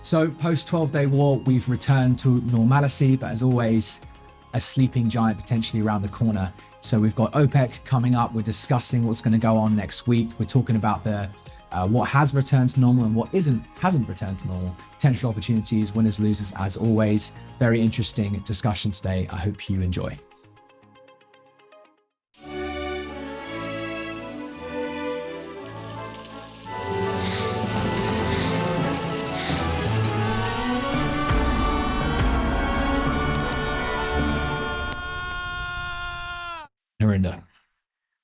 So post 12-day war, we've returned to normality, but as always, a sleeping giant potentially around the corner. So we've got OPEC coming up. We're discussing what's going to go on next week. We're talking about the what has returned to normal and what hasn't returned to normal. Potential opportunities, winners, losers, as always. Very interesting discussion today. I hope you enjoy. Harinder.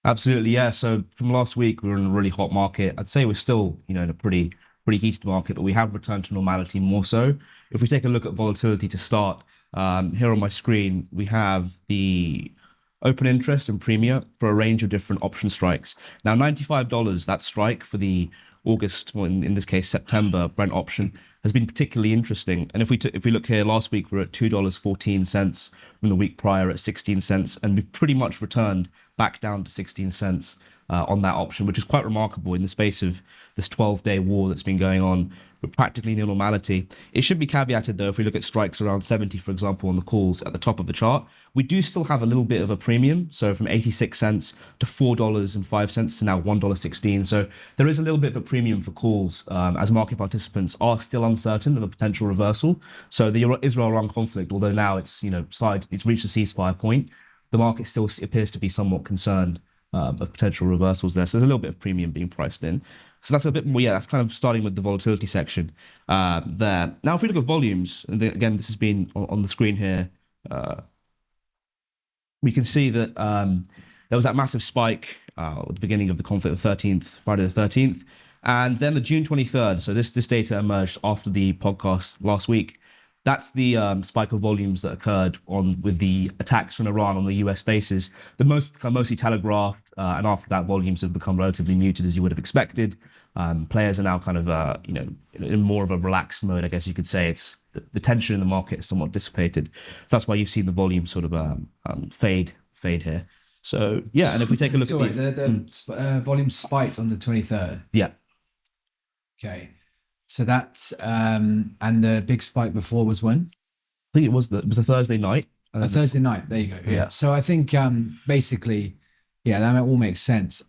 Absolutely, yeah. So from last week, we were in a really hot market. I'd say we're still, in a pretty heated market, but we have returned to normality more so. If we take a look at volatility to start, here on my screen, we have the open interest and premium for a range of different option strikes. Now, $95, that strike for the August, well, in this case, September Brent option has been particularly interesting. And if we look here, last week we were at $2.14 from the week prior at 16 cents, and we've pretty much returned back down to 16 cents on that option, which is quite remarkable in the space of this 12-day war that's been going on. We're practically near normality. It should be caveated though, if we look at strikes around 70, for example, on the calls at the top of the chart, we do still have a little bit of a premium. So from 86 cents to $4.05 to now $1.16. So there is a little bit of a premium for calls as market participants are still uncertain of a potential reversal. So the Israel-Iran conflict, although now it's it's reached a ceasefire point, the market still appears to be somewhat concerned of potential reversals there. So there's a little bit of premium being priced in. So that's a bit more, that's kind of starting with the volatility section there. Now, if we look at volumes, and then, again, this has been on the screen here, we can see that there was that massive spike at the beginning of the conflict, Friday the 13th, and then the June 23rd. So this data emerged after the podcast last week. That's the spike of volumes that occurred with the attacks from Iran on the US bases. The mostly telegraphed, and after that, volumes have become relatively muted, as you would have expected. Players are now kind of, in more of a relaxed mode, I guess you could say. It's the tension in the market is somewhat dissipated. So that's why you've seen the volume sort of fade here. So yeah, and if we take a look at the volume spiked on the 23rd. Yeah. Okay. So that's and the big spike before was when? I think it was a Thursday night. A Thursday night. There you go. Yeah. So I think basically, that all makes sense.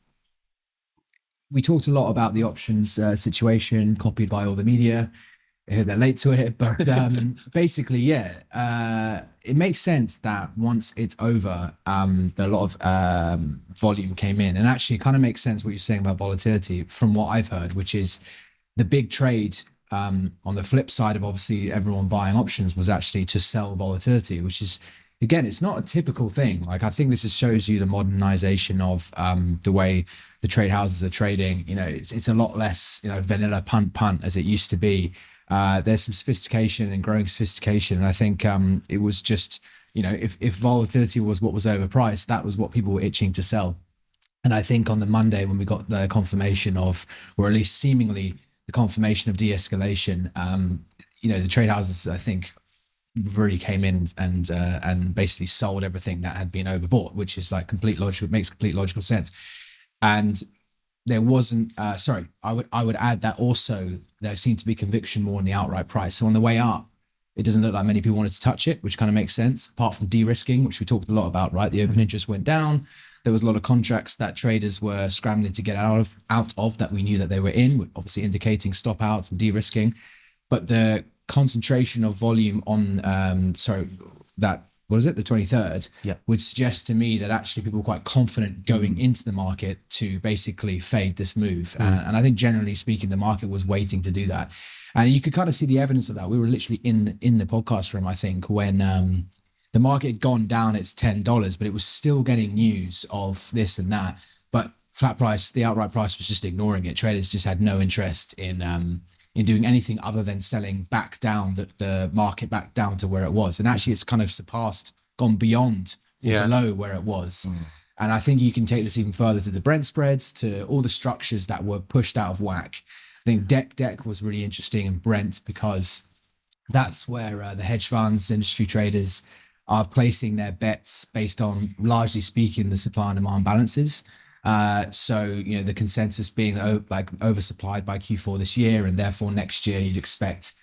We talked a lot about the options situation, copied by all the media. They're late to it, but basically, it makes sense that once it's over, a lot of volume came in, and actually, it kind of makes sense what you're saying about volatility from what I've heard, which is the big trade on the flip side of obviously everyone buying options was actually to sell volatility, which is, again, it's not a typical thing. Like, I think this shows you the modernization of the way the trade houses are trading. It's a lot less, vanilla punt as it used to be. There's some sophistication and growing sophistication. And I think it was just, if volatility was what was overpriced, that was what people were itching to sell. And I think on the Monday when we got the confirmation of, or at least seemingly the confirmation of de-escalation, the trade houses, I think, really came in and basically sold everything that had been overbought, which is like makes complete logical sense. And there wasn't, I would add that also there seemed to be conviction more in the outright price. So on the way up, it doesn't look like many people wanted to touch it, which kind of makes sense, apart from de-risking, which we talked a lot about, right? The open interest went down. There was a lot of contracts that traders were scrambling to get out of that we knew that they were in, obviously indicating stop outs and de-risking. But the concentration of volume on, the 23rd, would suggest to me that actually people were quite confident going into the market to basically fade this move. And I think generally speaking, the market was waiting to do that. And you could kind of see the evidence of that. We were literally in the podcast room, I think, when the market had gone down its $10, but it was still getting news of this and that. But flat price, the outright price was just ignoring it. Traders just had no interest in doing anything other than selling back down the market back down to where it was. And actually it's kind of gone beyond below where it was. And I think you can take this even further to the Brent spreads, to all the structures that were pushed out of whack. I think deck was really interesting in Brent because that's where the hedge funds, industry traders are placing their bets based on, largely speaking, the supply and demand balances. So, the consensus being oversupplied by Q4 this year, and therefore next year you'd expect,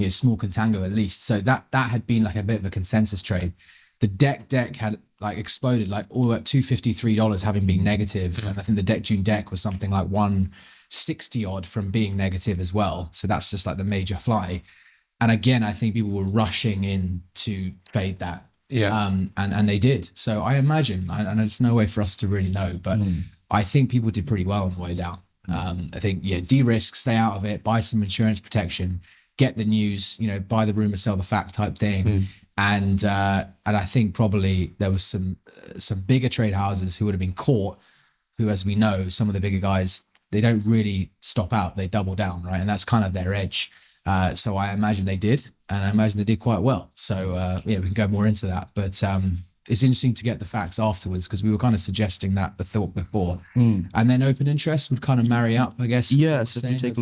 small contango at least. So that had been like a bit of a consensus trade. The deck had like exploded, like all at $253 having been negative, and I think the deck June deck was something like 160 odd from being negative as well. So that's just like the major fly. And again, I think people were rushing in to fade that. Yeah. And they did. So I imagine, and there's no way for us to really know, but I think people did pretty well on the way down. I think, de-risk, stay out of it, buy some insurance protection, get the news, buy the rumor, sell the fact type thing. And I think probably there was some bigger trade houses who would have been caught, who, as we know, some of the bigger guys, they don't really stop out, they double down, right? And that's kind of their edge. So I imagine they did, and I imagine they did quite well. So we can go more into that, but it's interesting to get the facts afterwards, because we were kind of suggesting that the thought before, and then open interest would kind of marry up, I guess. Yeah. So if you take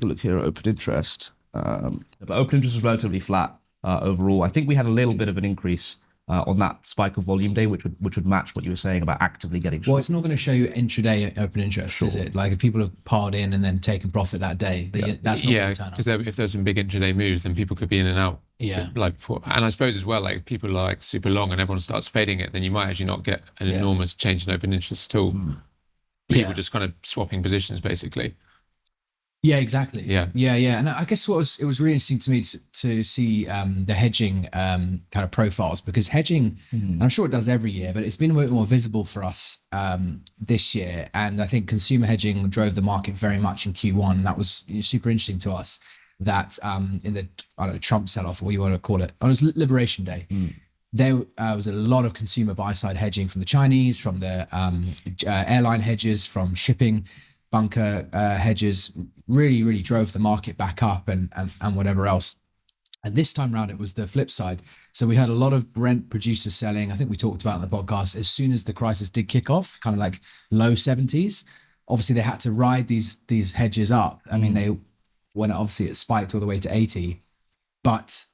a look here at open interest, but open interest was relatively flat overall. I think we had a little bit of an increase on that spike of volume day, which would match what you were saying about actively getting short. Well, it's not going to show you intraday open interest, is it? Like if people have piled in and then taken profit that day, that's not going to turn up. Because if there's some big intraday moves, then people could be in and out. Yeah. And I suppose as well, like if people are like super long and everyone starts fading it, then you might actually not get an enormous change in open interest at all. People just kind of swapping positions basically. Yeah, exactly. Yeah. And I guess it was really interesting to me to see the hedging kind of profiles, because hedging, and I'm sure it does every year, but it's been a bit more visible for us this year. And I think consumer hedging drove the market very much in Q1. And that was super interesting to us, that in the Trump sell-off, or what you want to call it, it was Liberation Day. There was a lot of consumer buy-side hedging from the Chinese, from the airline hedges, from shipping bunker hedges, really drove the market back up and whatever else. And this time around, it was the flip side. So we had a lot of Brent producers selling. I think we talked about in the podcast, as soon as the crisis did kick off, kind of like low 70s. Obviously, they had to ride these hedges up. I mean, when obviously it spiked all the way to 80, but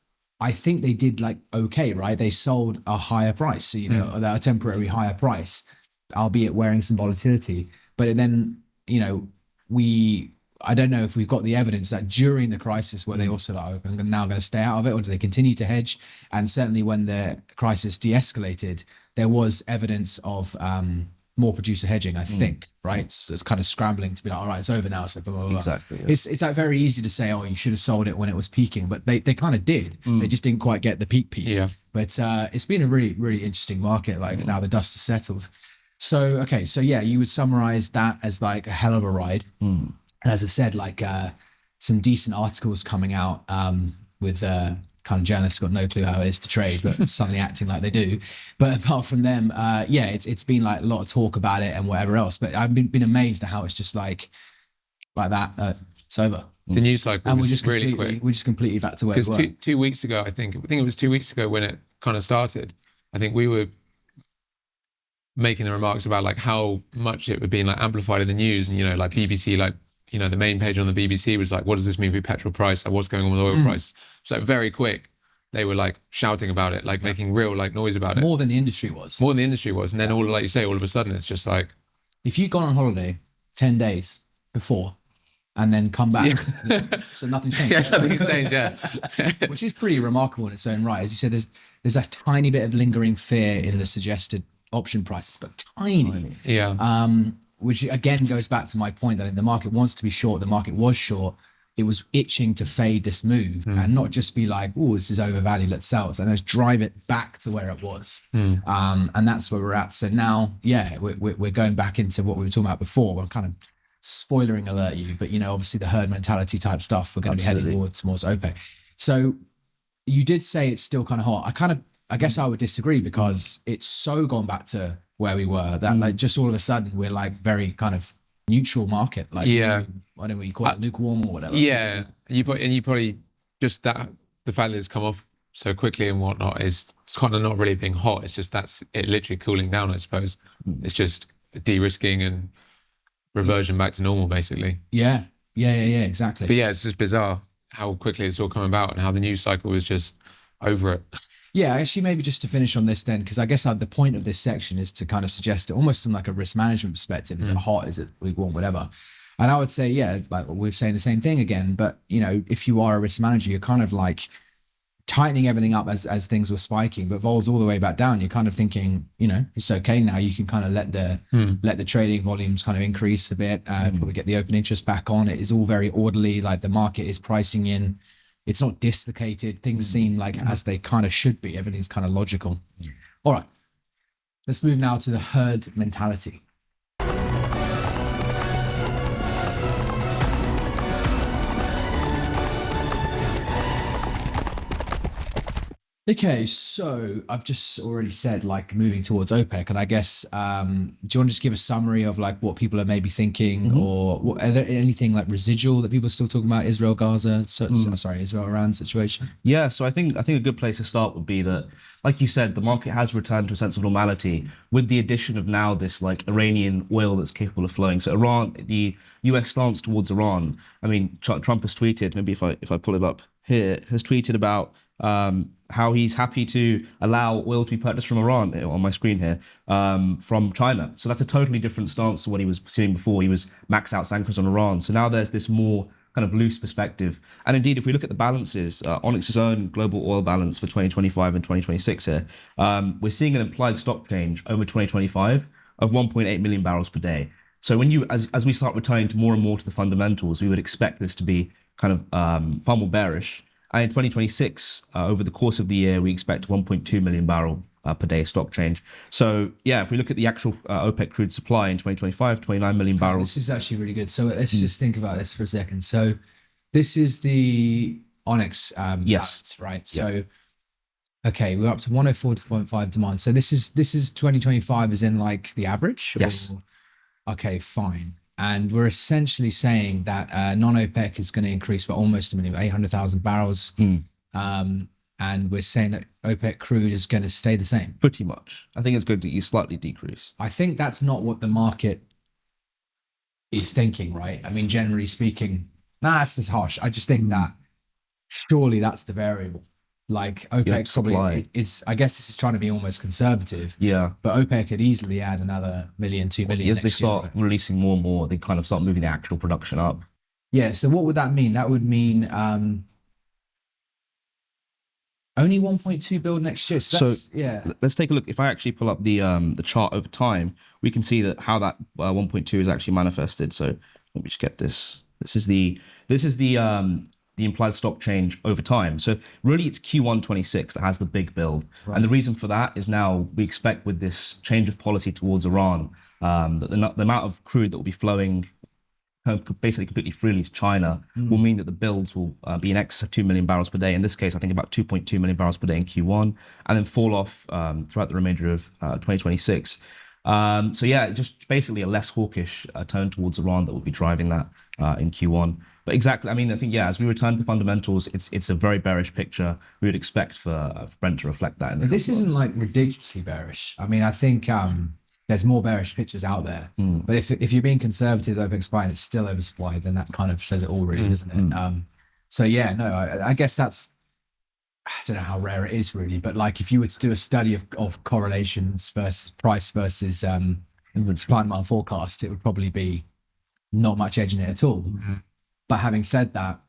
I think they did like okay, right? They sold a higher price, so a temporary higher price, albeit wearing some volatility. But then I don't know if we've got the evidence that during the crisis were they also like, I'm now going to stay out of it, or do they continue to hedge? And certainly when the crisis de-escalated, there was evidence of more producer hedging, I think, right? So it's kind of scrambling to be like, all right, it's over now. So blah, blah, blah. Exactly. Yeah. It's like very easy to say, oh, you should have sold it when it was peaking, but they kind of did. They just didn't quite get the peak. Yeah. But it's been a really, really interesting market. Like now the dust has settled. So, okay. So yeah, you would summarize that as like a hell of a ride. And as I said, like some decent articles coming out with kind of journalists got no clue how it is to trade, but suddenly acting like they do. But apart from them, it's been like a lot of talk about it and whatever else. But I've been amazed at how it's just like that. It's over. The news cycle And was we're just really quick. We're just completely back to where we were. Because 2 weeks ago, I think it was 2 weeks ago when it kind of started. I think we were making the remarks about like how much it would be like amplified in the news, and like BBC, like the main page on the BBC was like, what does this mean for petrol price? Like, what's going on with oil price? So very quick, they were like shouting about it, like making real like noise about it. More than the industry was. And then all, like you say, all of a sudden it's just like, if you'd gone on holiday 10 days before and then come back, so nothing's changed. yeah, nothing's changed, yeah. Which is pretty remarkable in its own right. As you said, there's a tiny bit of lingering fear in the suggested option prices, but tiny. Yeah. Which again goes back to my point that the market wants to be short. The market was short. It was itching to fade this move and not just be like, oh, this is overvalued, let's sell it. So let's drive it back to where it was. And that's where we're at. So now, we're going back into what we were talking about before. We're kind of spoilering alert you, but obviously the herd mentality type stuff, we're going to be heading towards OPEC. So you did say it's still kind of hot. I guess I would disagree, because it's so gone back to where we were that like just all of a sudden we're like very kind of neutral market. Like, I don't know what you call it, lukewarm or whatever. Yeah. And you probably just that the fact that it's come off so quickly and whatnot is it's kind of not really being hot. It's just that's it literally cooling down, I suppose. It's just de-risking and reversion back to normal, basically. Yeah, exactly. But yeah, it's just bizarre how quickly it's all come about and how the news cycle is just over it. Yeah, actually, maybe just to finish on this then, because I guess the point of this section is to kind of suggest it almost from like a risk management perspective. Is it hot? Is it lukewarm? Whatever. And I would say, yeah, like we're saying the same thing again, but if you are a risk manager, you're kind of like tightening everything up as things were spiking, but vol's all the way back down. You're kind of thinking, it's okay now. You can kind of let the trading volumes kind of increase a bit, probably get the open interest back on. It is all very orderly, like the market is pricing in. It's not dislocated. Things seem like as they kind of should be. Everything's kind of logical. All right, let's move now to the herd mentality. Okay, so I've just already said like moving towards OPEC, and I guess do you want to just give a summary of like what people are maybe thinking, or are there anything like residual that people are still talking about Israel Gaza? Israel Iran situation. Yeah, so I think a good place to start would be that, like you said, the market has returned to a sense of normality with the addition of now this like Iranian oil that's capable of flowing. So Iran, the US stance towards Iran. I mean, Trump has tweeted. Maybe if I pull it up here, has tweeted about how he's happy to allow oil to be purchased from Iran on my screen here, from China. So that's a totally different stance to what he was pursuing before. He was max out sanctions on Iran. So now there's this more kind of loose perspective. And indeed, if we look at the balances, Onyx's own global oil balance for 2025 and 2026 here, we're seeing an implied stock change over 2025 of 1.8 million barrels per day. So when as we start returning to more and more to the fundamentals, we would expect this to be kind of far more bearish. And in 2026, over the course of the year, we expect 1.2 million barrel per day stock change. So yeah, if we look at the actual OPEC crude supply in 2025, 29 million barrels. This is actually really good. So let's just think about this for a second. So this is the Onyx balance, right? So okay, we're up to 104.5 demand. So this is 2025 as in like the average? Yes. Okay, fine. And we're essentially saying that non-OPEC is going to increase by almost 800,000 barrels. And we're saying that OPEC crude is going to stay the same. Pretty much. I think it's going to slightly decrease. I think that's not what the market is thinking, right? I mean, generally speaking, that's just harsh. I just think that surely that's the variable. Like OPEC probably I guess this is trying to be almost conservative. Yeah. But OPEC could easily add another 1 million, 2 million. As they start releasing more and more, they kind of start moving the actual production up. Yeah. So what would that mean? That would mean only 1.2 build next year. So let's take a look. If I actually pull up the chart over time, we can see that how that 1.2 is actually manifested. So let me just get this. This is the implied stock change over time. So really it's Q1 26 that has the big build. Right. And the reason for that is now we expect with this change of policy towards Iran, that the amount of crude that will be flowing basically completely freely to China will mean that the builds will be in excess of 2 million barrels per day. In this case, I think about 2.2 million barrels per day in Q1, and then fall off throughout the remainder of 2026. So yeah, just basically a less hawkish tone towards Iran that will be driving that in Q1. But exactly, I mean, I think, yeah, as we return to fundamentals, it's a very bearish picture. We would expect for Brent to reflect that. This isn't like ridiculously bearish. I mean, I think there's more bearish pictures out there. But if you're being conservative, OPEC supply and it's still oversupplied, then that kind of says it all, really, doesn't it? So yeah, no, I guess that's, I don't know how rare it is really, but like if you were to do a study of correlations versus price versus supply and demand forecast, it would probably be not much edge in it at all. But having said that,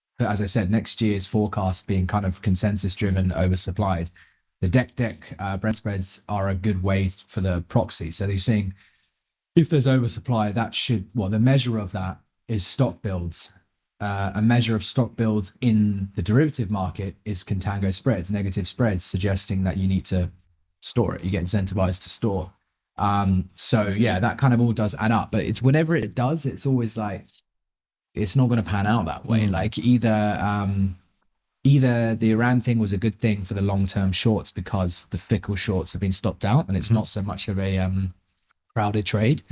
so as I said, next year's forecast being kind of consensus driven, oversupplied, the deck Brent spreads are a good way for the proxy. So they're saying if there's oversupply, that should, the measure of that is stock builds. A measure of stock builds in the derivative market is contango spreads, negative spreads, suggesting that you need to store it. You get incentivized to store. So yeah, that kind of all does add up. But it's whenever it does, it's always like, it's not going to pan out that way. Like either the Iran thing was a good thing for the long-term shorts because the fickle shorts have been stopped out and it's not so much of a crowded trade,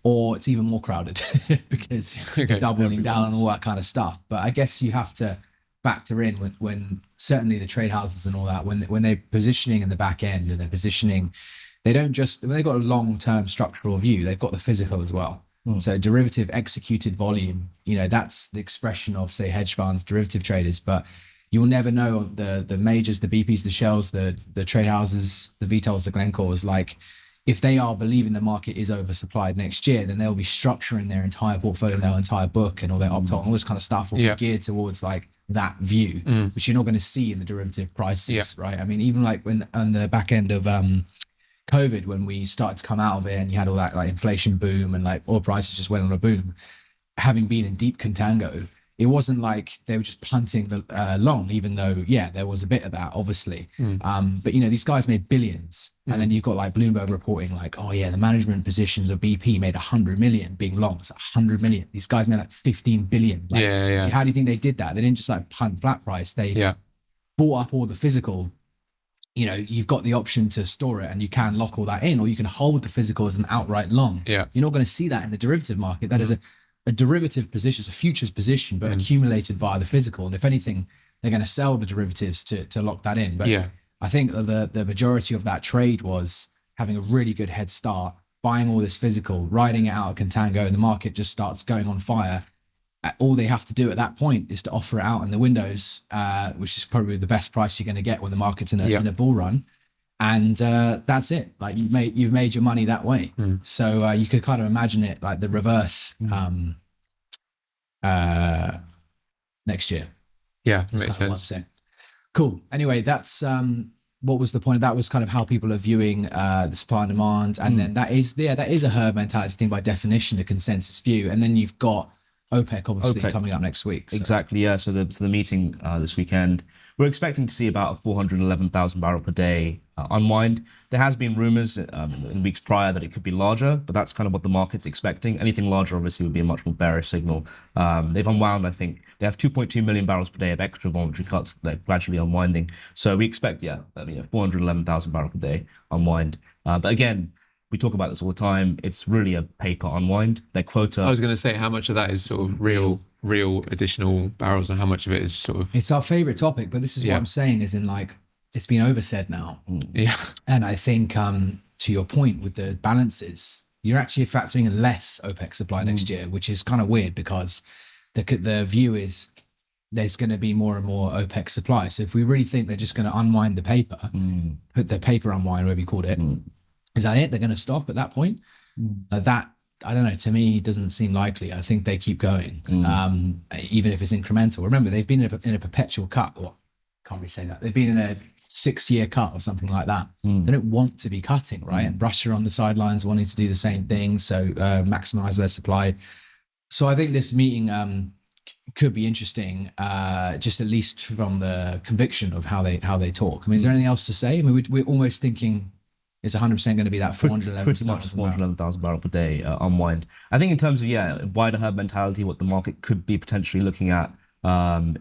or it's even more crowded because doubling down and all that kind of stuff. But I guess you have to factor in when certainly the trade houses and all that, when they're positioning in the back end and they're positioning, they don't just, when they've got a long-term structural view, they've got the physical as well. So derivative executed volume, that's the expression of, say, hedge funds, derivative traders, but you'll never know the majors, the BPs, the Shells, the trade houses, the Vitols, the Glencores, like if they are believing the market is oversupplied next year, then they'll be structuring their entire portfolio, their entire book, and all their opt all this kind of stuff will be geared towards like that view, which you're not going to see in the derivative prices, right? I mean, even like when on the back end of COVID, when we started to come out of it and you had all that like inflation boom and like oil prices just went on a boom, having been in deep contango, it wasn't like they were just punting the long, even though, yeah, there was a bit of that, obviously. But, you know, these guys made billions. And then you've got like Bloomberg reporting like, oh, yeah, the management positions of BP made 100 million being long. It's 100 million. These guys made like 15 billion. Like, how do you think they did that? They didn't just like punt flat price. They bought up all the physical. You know, you've got the option to store it and you can lock all that in, or you can hold the physical as an outright long. You're not going to see that in the derivative market. That is a derivative position, it's a futures position, but accumulated via the physical. And if anything, they're going to sell the derivatives to lock that in. But I think the majority of that trade was having a really good head start, buying all this physical, riding it out of contango, and the market just starts going on fire. All they have to do at that point is to offer it out in the windows, which is probably the best price you're going to get when the market's in a bull run. And that's it. Like you've made your money that way. So you could kind of imagine it like the reverse next year. Yeah, that's makes kind of what I'm sense. saying. Cool. Anyway, that's what was the point? That was kind of how people are viewing the supply and demand, and then that is a herd mentality thing by definition, a consensus view. And then you've got OPEC obviously coming up next week. So. Exactly, yeah. So the meeting this weekend, we're expecting to see about a 411,000 barrel per day unwind. There has been rumors in weeks prior that it could be larger, but that's kind of what the market's expecting. Anything larger obviously would be a much more bearish signal. They've unwound, I think, they have 2.2 million barrels per day of extra voluntary cuts that they're gradually unwinding. So we expect, 411,000 barrel per day unwind. But again, we talk about this all the time. It's really a paper unwind. Their quota. I was going to say, how much of that is sort of real additional barrels, and how much of it is sort of. It's our favorite topic, but this is what I'm saying is in like, it's been oversaid now. Yeah. And I think to your point with the balances, you're actually factoring in less OPEC supply next year, which is kind of weird because the view is there's going to be more and more OPEC supply. So if we really think they're just going to unwind the paper, put the paper unwind, whatever you called it, is that it? They're going to stop at that point? That, I don't know, to me, doesn't seem likely. I think they keep going, even if it's incremental. Remember, they've been in a perpetual cut, or can't really say that. They've been in a 6-year cut or something like that. They don't want to be cutting, right? And Russia on the sidelines wanting to do the same thing, so maximize their supply. So I think this meeting could be interesting, just at least from the conviction of how they talk. I mean, is there anything else to say? I mean, we're almost thinking it's 100% going to be that 411,000 barrel per day unwind. I think in terms of wider herd mentality, what the market could be potentially looking at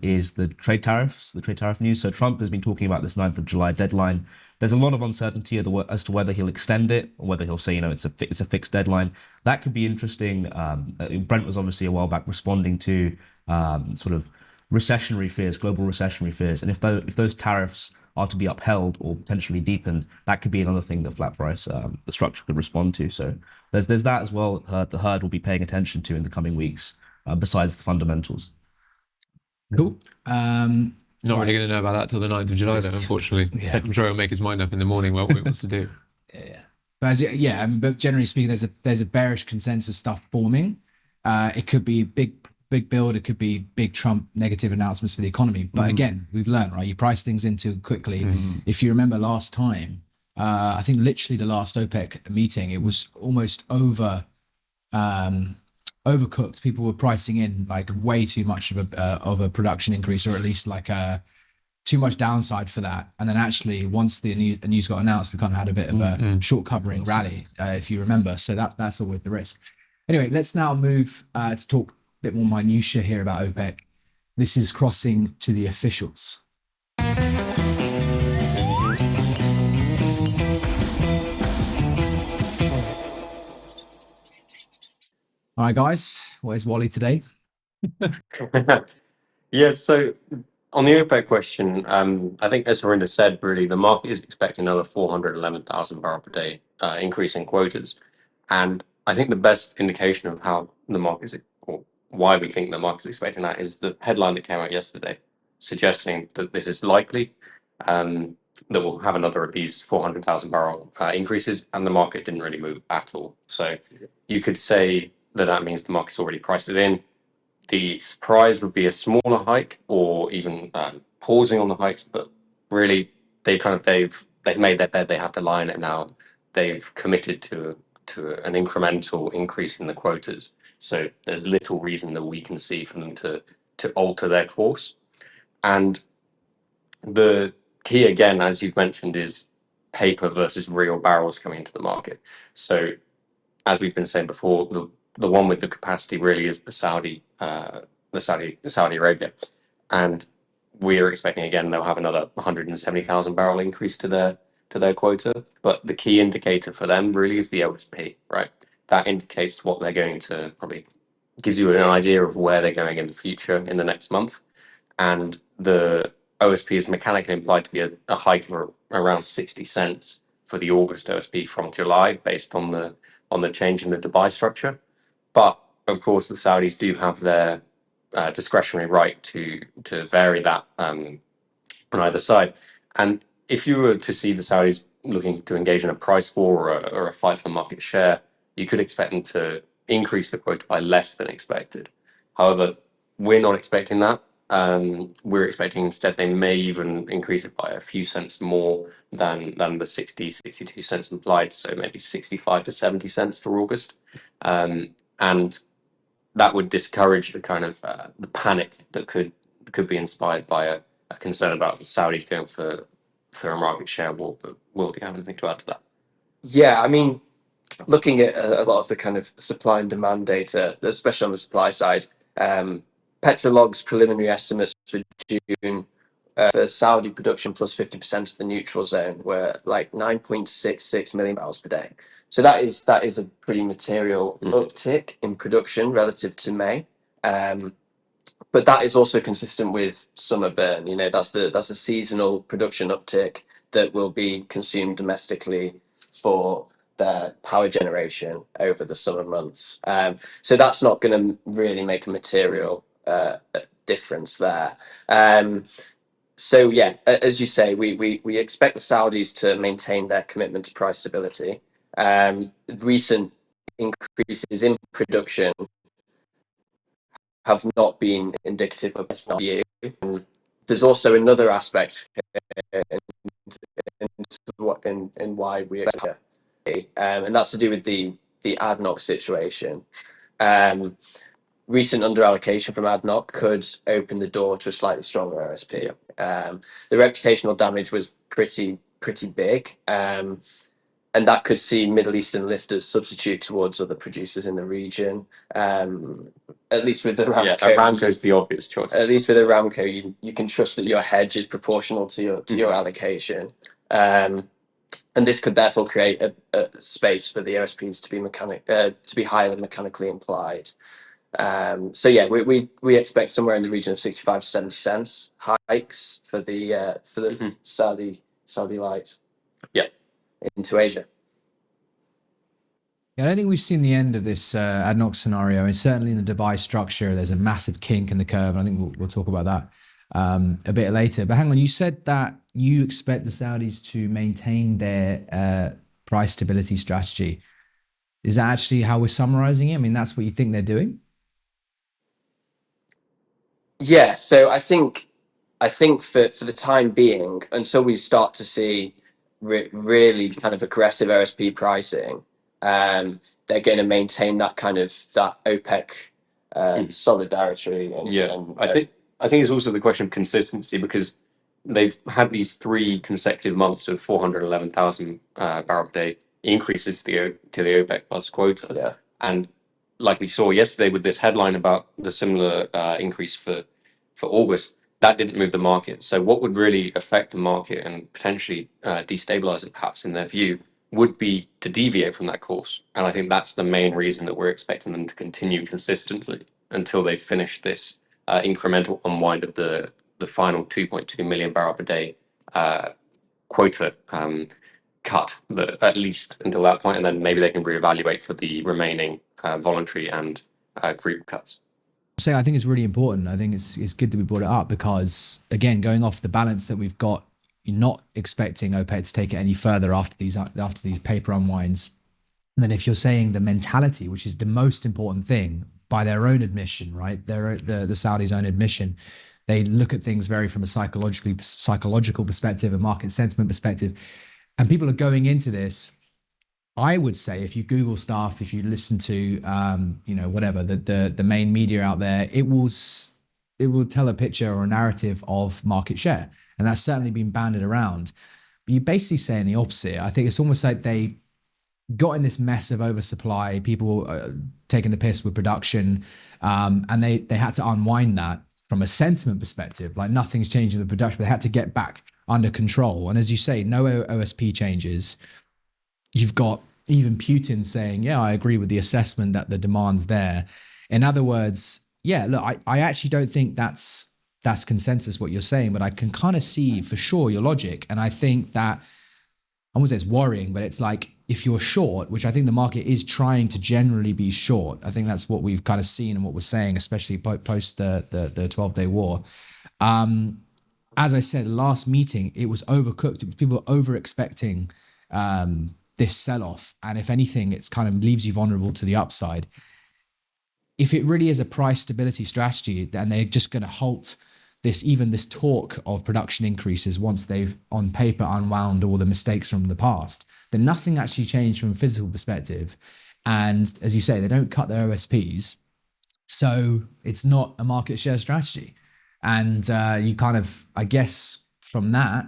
is the trade tariff news. So Trump has been talking about this 9th of July deadline. There's a lot of uncertainty as to whether he'll extend it or whether he'll say, it's a fixed deadline. That could be interesting. Brent was obviously a while back responding to sort of recessionary fears, global recessionary fears. And if those tariffs are to be upheld or potentially deepened, that could be another thing that flat price, the structure could respond to. So there's that as well. The herd will be paying attention to in the coming weeks, besides the fundamentals. Cool. Not really going to know about that till the 9th of July, though, unfortunately. I'm sure he'll make his mind up in the morning what he wants to do. But generally speaking, there's a bearish consensus stuff forming. It could be big build, it could be big Trump negative announcements for the economy. But again, we've learned, right? You price things in too quickly. If you remember last time, I think literally the last OPEC meeting, it was almost overcooked. People were pricing in like way too much of a production increase, or at least like too much downside for that. And then actually, once the news got announced, we kind of had a bit of a short covering rally, if you remember. So that's always the risk. Anyway, let's now move to talk a bit more minutiae here about OPEC. This is crossing to the officials. All right, guys, where's Wally today? Yeah, so on the OPEC question, I think as Harinder said, really, the market is expecting another 411,000 barrel per day increase in quotas. And I think the best indication of how the market is, or why we think the market's expecting that, is the headline that came out yesterday, suggesting that this is likely. that we'll have another of these 400,000 barrel increases, and the market didn't really move at all. So you could say that that means the market's already priced it in. The surprise would be a smaller hike or even pausing on the hikes, but really they've made their bed. They have to lie in it now. They've committed to an incremental increase in the quotas. So there's little reason that we can see for them to alter their course. And the key, again, as you've mentioned, is paper versus real barrels coming into the market. So as we've been saying before, the one with the capacity really is the Saudi Arabia, and we're expecting again they'll have another 170,000 barrel increase to their quota. But the key indicator for them really is the OSP, right? That indicates what they're going to probably gives you an idea of where they're going in the future in the next month, and the OSP is mechanically implied to be a hike of around 60 cents for the August OSP from July, based on the change in the Dubai structure. But of course, the Saudis do have their discretionary right to vary that on either side. And if you were to see the Saudis looking to engage in a price war or a fight for market share, you could expect them to increase the quota by less than expected. However, we're not expecting that. We're expecting instead they may even increase it by a few cents more than the 62 cents implied, so maybe 65 to 70 cents for August. And that would discourage the kind of the panic that could be inspired by a concern about Saudis going for a market share war. But will you have anything to add to that? Yeah, I mean, looking at a lot of the kind of supply and demand data, especially on the supply side, Petrolog's preliminary estimates for June for Saudi production plus 50% of the neutral zone were like 9.66 million barrels per day. So that is a pretty material uptick in production relative to May. But that is also consistent with summer burn. You know, that's a seasonal production uptick that will be consumed domestically for their power generation over the summer months. So that's not going to really make a material difference there. So yeah, as you say, we expect the Saudis to maintain their commitment to price stability. Recent increases in production have not been indicative of this view. There's also another aspect in why we expect, and that's to do with the ADNOC situation. Recent underallocation from ADNOC could open the door to a slightly stronger OSP. The reputational damage was pretty big, and that could see Middle Eastern lifters substitute towards other producers in the region. At least with the Aramco, yeah, Aramco is the obvious choice. At least with Aramco, you can trust that your hedge is proportional to your allocation. And this could therefore create a space for the OSPs to be higher than mechanically implied. So yeah, we expect somewhere in the region of 65 to 70 cents hikes for the Saudi light. Yeah, into Asia. Yeah, I don't think we've seen the end of this ADNOC scenario, and certainly in the Dubai structure, there's a massive kink in the curve. And I think we'll talk about that a bit later. But hang on, you said that you expect the Saudis to maintain their price stability strategy. Is that actually how we're summarizing it? I mean, that's what you think they're doing? Yeah, so I think for the time being, until we start to see really kind of aggressive OSP pricing, they're going to maintain that kind of that OPEC solidarity. I think it's also the question of consistency, because they've had these 3 consecutive months of 411,000 barrel per day increases to the OPEC plus quota. Yeah. And like we saw yesterday with this headline about the similar increase for August, that didn't move the market. So what would really affect the market and potentially destabilize it, perhaps in their view, would be to deviate from that course. And I think that's the main reason that we're expecting them to continue consistently until they finish this incremental unwind of the final 2.2 million barrel per day quota cut, at least until that point, and then maybe they can reevaluate for the remaining voluntary and group cuts. So I think it's really important. I think it's good that we brought it up, because again, going off the balance that we've got you're not expecting OPEC to take it any further after these paper unwinds. And then if you're saying the mentality, which is the most important thing, by their own admission, right? The Saudis' own admission, they look at things very from a psychological perspective, a market sentiment perspective, and people are going into this. I would say if you Google stuff, if you listen to whatever the main media out there, it will tell a picture or a narrative of market share, and that's certainly been banded around. But you're basically saying the opposite. I think it's almost like they got in this mess of oversupply, people taking the piss with production, and they had to unwind that from a sentiment perspective. Like nothing's changing with production, but they had to get back under control. And as you say, no OSP changes. You've got even Putin saying, yeah, I agree with the assessment that the demand's there. In other words, yeah, look, I actually don't think that's consensus what you're saying, but I can kind of see for sure your logic. And I think that, I wouldn't say it's worrying, but it's like if you're short, which I think the market is trying to generally be short. I think that's what we've kind of seen and what we're saying, especially post the 12-day war. As I said, last meeting, it was overcooked. People were over expecting this sell-off. And if anything, it's kind of leaves you vulnerable to the upside. If it really is a price stability strategy, then they're just going to halt this talk of production increases once they've on paper unwound all the mistakes from the past, then nothing actually changed from a physical perspective. And as you say, they don't cut their OSPs. So it's not a market share strategy. And you kind of, I guess from that,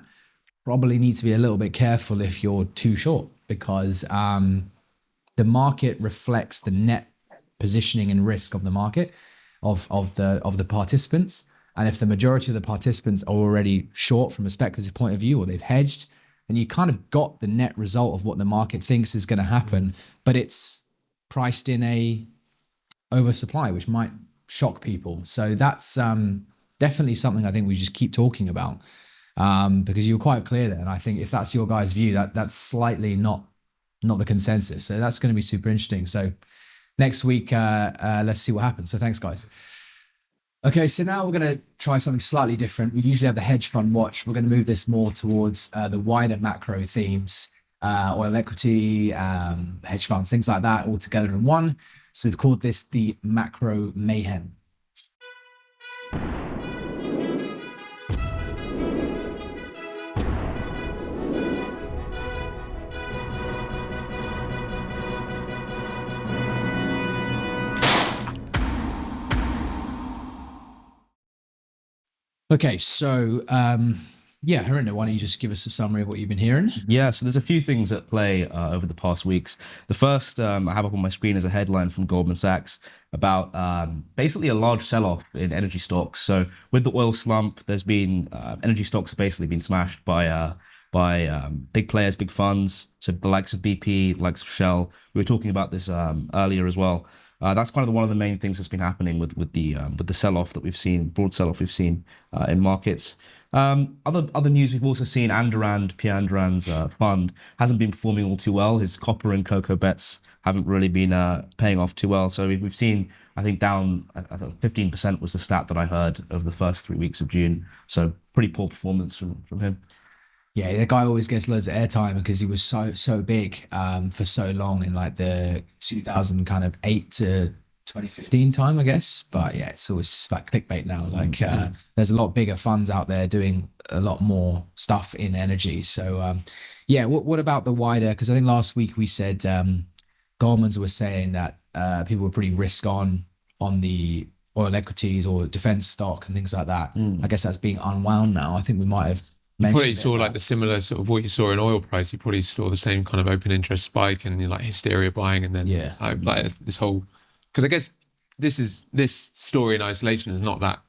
probably need to be a little bit careful if you're too short, because the market reflects the net positioning and risk of the market of the participants. And if the majority of the participants are already short from a speculative point of view, or they've hedged, then you kind of got the net result of what the market thinks is going to happen, but it's priced in a oversupply, which might shock people. So that's definitely something I think we just keep talking about, because you were quite clear there. And I think if that's your guys' view, that's slightly not the consensus. So that's going to be super interesting. So next week, let's see what happens. So thanks, guys. Okay, so now we're going to try something slightly different. We usually have the hedge fund watch. We're going to move this more towards the wider macro themes, oil equity, hedge funds, things like that, all together in one. So we've called this the macro mayhem. Okay, so Harinder, why don't you just give us a summary of what you've been hearing? Yeah, so there's a few things at play over the past weeks. The first I have up on my screen is a headline from Goldman Sachs about basically a large sell-off in energy stocks. So with the oil slump, there's been energy stocks have basically been smashed by big players, big funds. So the likes of BP, the likes of Shell. We were talking about this earlier as well. That's kind of one of the main things that's been happening with the sell-off that we've seen, broad sell-off we've seen in markets. Other news we've also seen, Pierre Andran's fund hasn't been performing all too well. His copper and cocoa bets haven't really been paying off too well. So we've seen, I think, down, I think 15% was the stat that I heard over the first 3 weeks of June. So pretty poor performance from him. Yeah, the guy always gets loads of airtime because he was so big for so long in like the 2008 to 2015 time, I guess. But yeah, it's always just about clickbait now. Like there's a lot bigger funds out there doing a lot more stuff in energy. So what about the wider? Because I think last week we said Goldman's was saying that people were pretty risk on the oil equities or defense stock and things like that. I guess that's being unwound now. I think we might have. You probably saw like the similar sort of what you saw in oil price. You probably saw the same kind of open interest spike and like hysteria buying, and then like this whole, because I guess this story in isolation is not that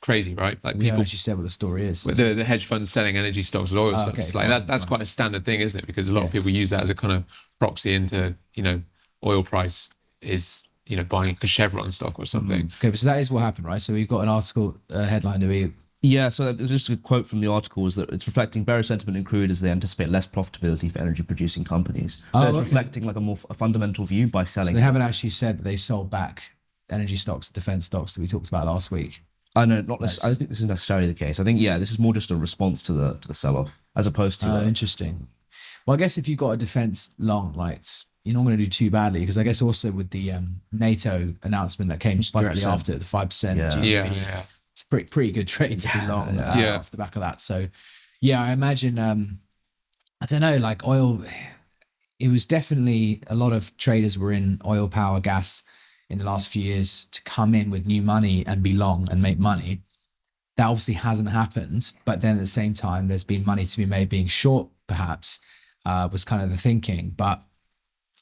crazy, right? Like people actually said what the story is. The hedge funds selling energy stocks as oil stocks. Okay, like that's quite a standard thing, isn't it? Because a lot of people use that as a kind of proxy into oil price is buying a Chevron stock or something. Okay, but so that is what happened, right? So we've got an article headline to be. Yeah, so just a quote from the article is that it's reflecting bearish sentiment in crude as they anticipate less profitability for energy producing companies. It's reflecting like a fundamental view by selling. So they haven't actually said that they sold back energy stocks, defense stocks that we talked about last week. No, not necessarily. I don't think this is necessarily the case. I think this is more just a response to the sell-off. as opposed to interesting. Well, I guess if you've got a defense long, like you're not going to do too badly, because I guess also with the NATO announcement that came directly after the 5% GDP, it's pretty good trade to be long off the back of that. So yeah, I imagine I don't know, like oil. It was definitely a lot of traders were in oil, power, gas in the last few years to come in with new money and be long and make money. That obviously hasn't happened, but then at the same time, there's been money to be made being short, perhaps, was kind of the thinking. But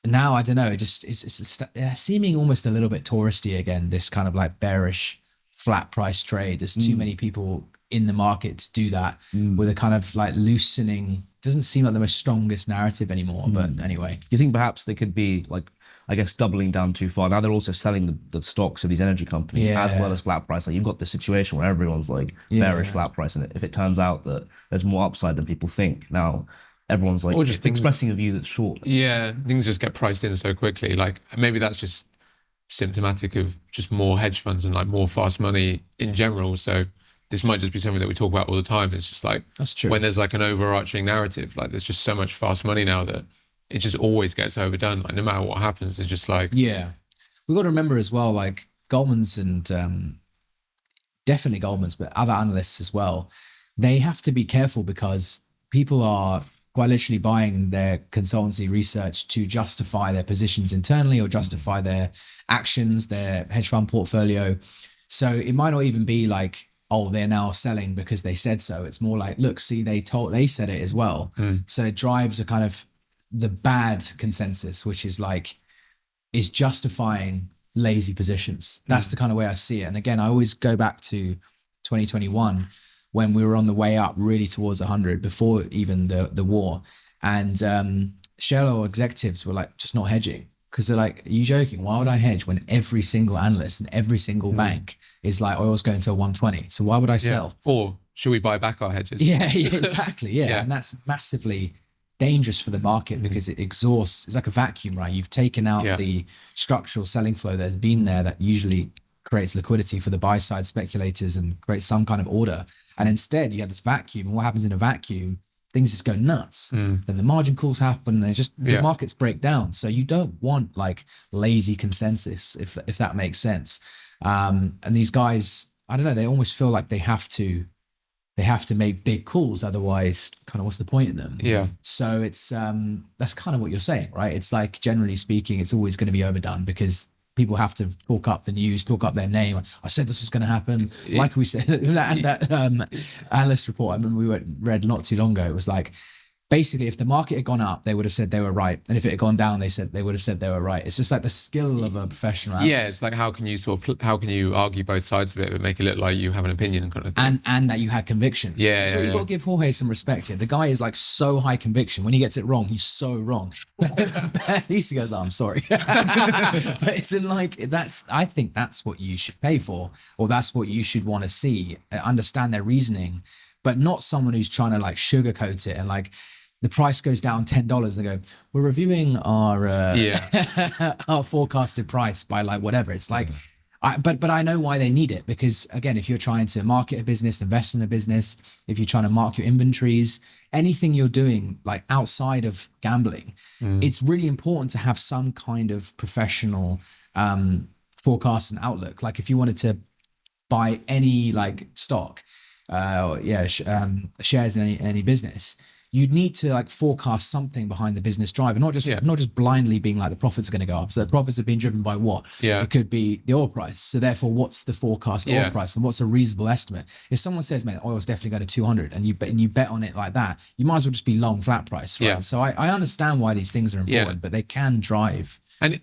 now, I don't know, it's seeming almost a little bit touristy again, this kind of like bearish flat price trade. There's too many people in the market to do that with a kind of like loosening. Doesn't seem like the most strongest narrative anymore, but anyway. You think perhaps they could be like, I guess, doubling down too far? Now they're also selling the stocks of these energy companies as well as flat price. Like you've got this situation where everyone's like bearish flat price, and if it turns out that there's more upside than people think, now everyone's like just expressing a view that's short. Yeah, things just get priced in so quickly. Like maybe that's just symptomatic of just more hedge funds and like more fast money in general. So this might just be something that we talk about all the time. It's just like, that's true. When there's like an overarching narrative, like there's just so much fast money now that it just always gets overdone. Like no matter what happens, it's just like, yeah. We've got to remember as well, like Goldman's and definitely Goldman's, but other analysts as well, they have to be careful because people are quite literally buying their consultancy research to justify their positions internally or justify their actions, their hedge fund portfolio. So it might not even be like, oh, they're now selling because they said so. It's more like, look, see, they said it as well. So it drives a kind of the bad consensus, which is like, is justifying lazy positions. That's the kind of way I see it. And again, I always go back to 2021 when we were on the way up really towards 100 before even the war. And shale oil executives were like, just not hedging. Because they're like, are you joking? Why would I hedge when every single analyst and every single bank is like, oil's going to 120? So why would I sell? Or should we buy back our hedges? Yeah, exactly. Yeah. And that's massively dangerous for the market because it exhausts. It's like a vacuum, right? You've taken out the structural selling flow that's been there that usually creates liquidity for the buy side speculators and creates some kind of order. And instead you have this vacuum. And what happens in a vacuum? Things just go nuts. Then the margin calls happen and the markets break down. So you don't want like lazy consensus, if that makes sense. And these guys, I don't know, they almost feel like they have to make big calls. Otherwise, kind of what's the point in them? Yeah. So it's, that's kind of what you're saying, right? It's like, generally speaking, it's always going to be overdone because people have to talk up the news, talk up their name. I said this was going to happen. Like we said, that analyst report, I remember we read not too long ago. It was like, basically, if the market had gone up, they would have said they were right. And if it had gone down, they would have said they were right. It's just like the skill of a professional analyst. Yeah, it's like how can you argue both sides of it but make it look like you have an opinion kind of thing. And that you had conviction. Yeah. So you've got to give Jorge some respect here. The guy is like so high conviction. When he gets it wrong, he's so wrong. At least he goes, oh, I'm sorry. But it's in like, I think that's what you should pay for, or that's what you should want to see, understand their reasoning, but not someone who's trying to like sugarcoat it and like, the price goes down $10 and they go, we're reviewing our our forecasted price by like whatever. It's like, but I know why they need it, because again, if you're trying to market a business, invest in a business, if you're trying to mark your inventories, anything you're doing like outside of gambling, it's really important to have some kind of professional forecast and outlook. Like if you wanted to buy any like stock, shares in any business, you'd need to like forecast something behind the business drive, and not just blindly being like the profits are going to go up. So the profits have been driven by what? It could be the oil price. So therefore, what's the forecast oil price, and what's a reasonable estimate? If someone says, "Man, oil's definitely going to 200," and you bet on it like that, you might as well just be long flat price, right? So I understand why these things are important, but they can drive. And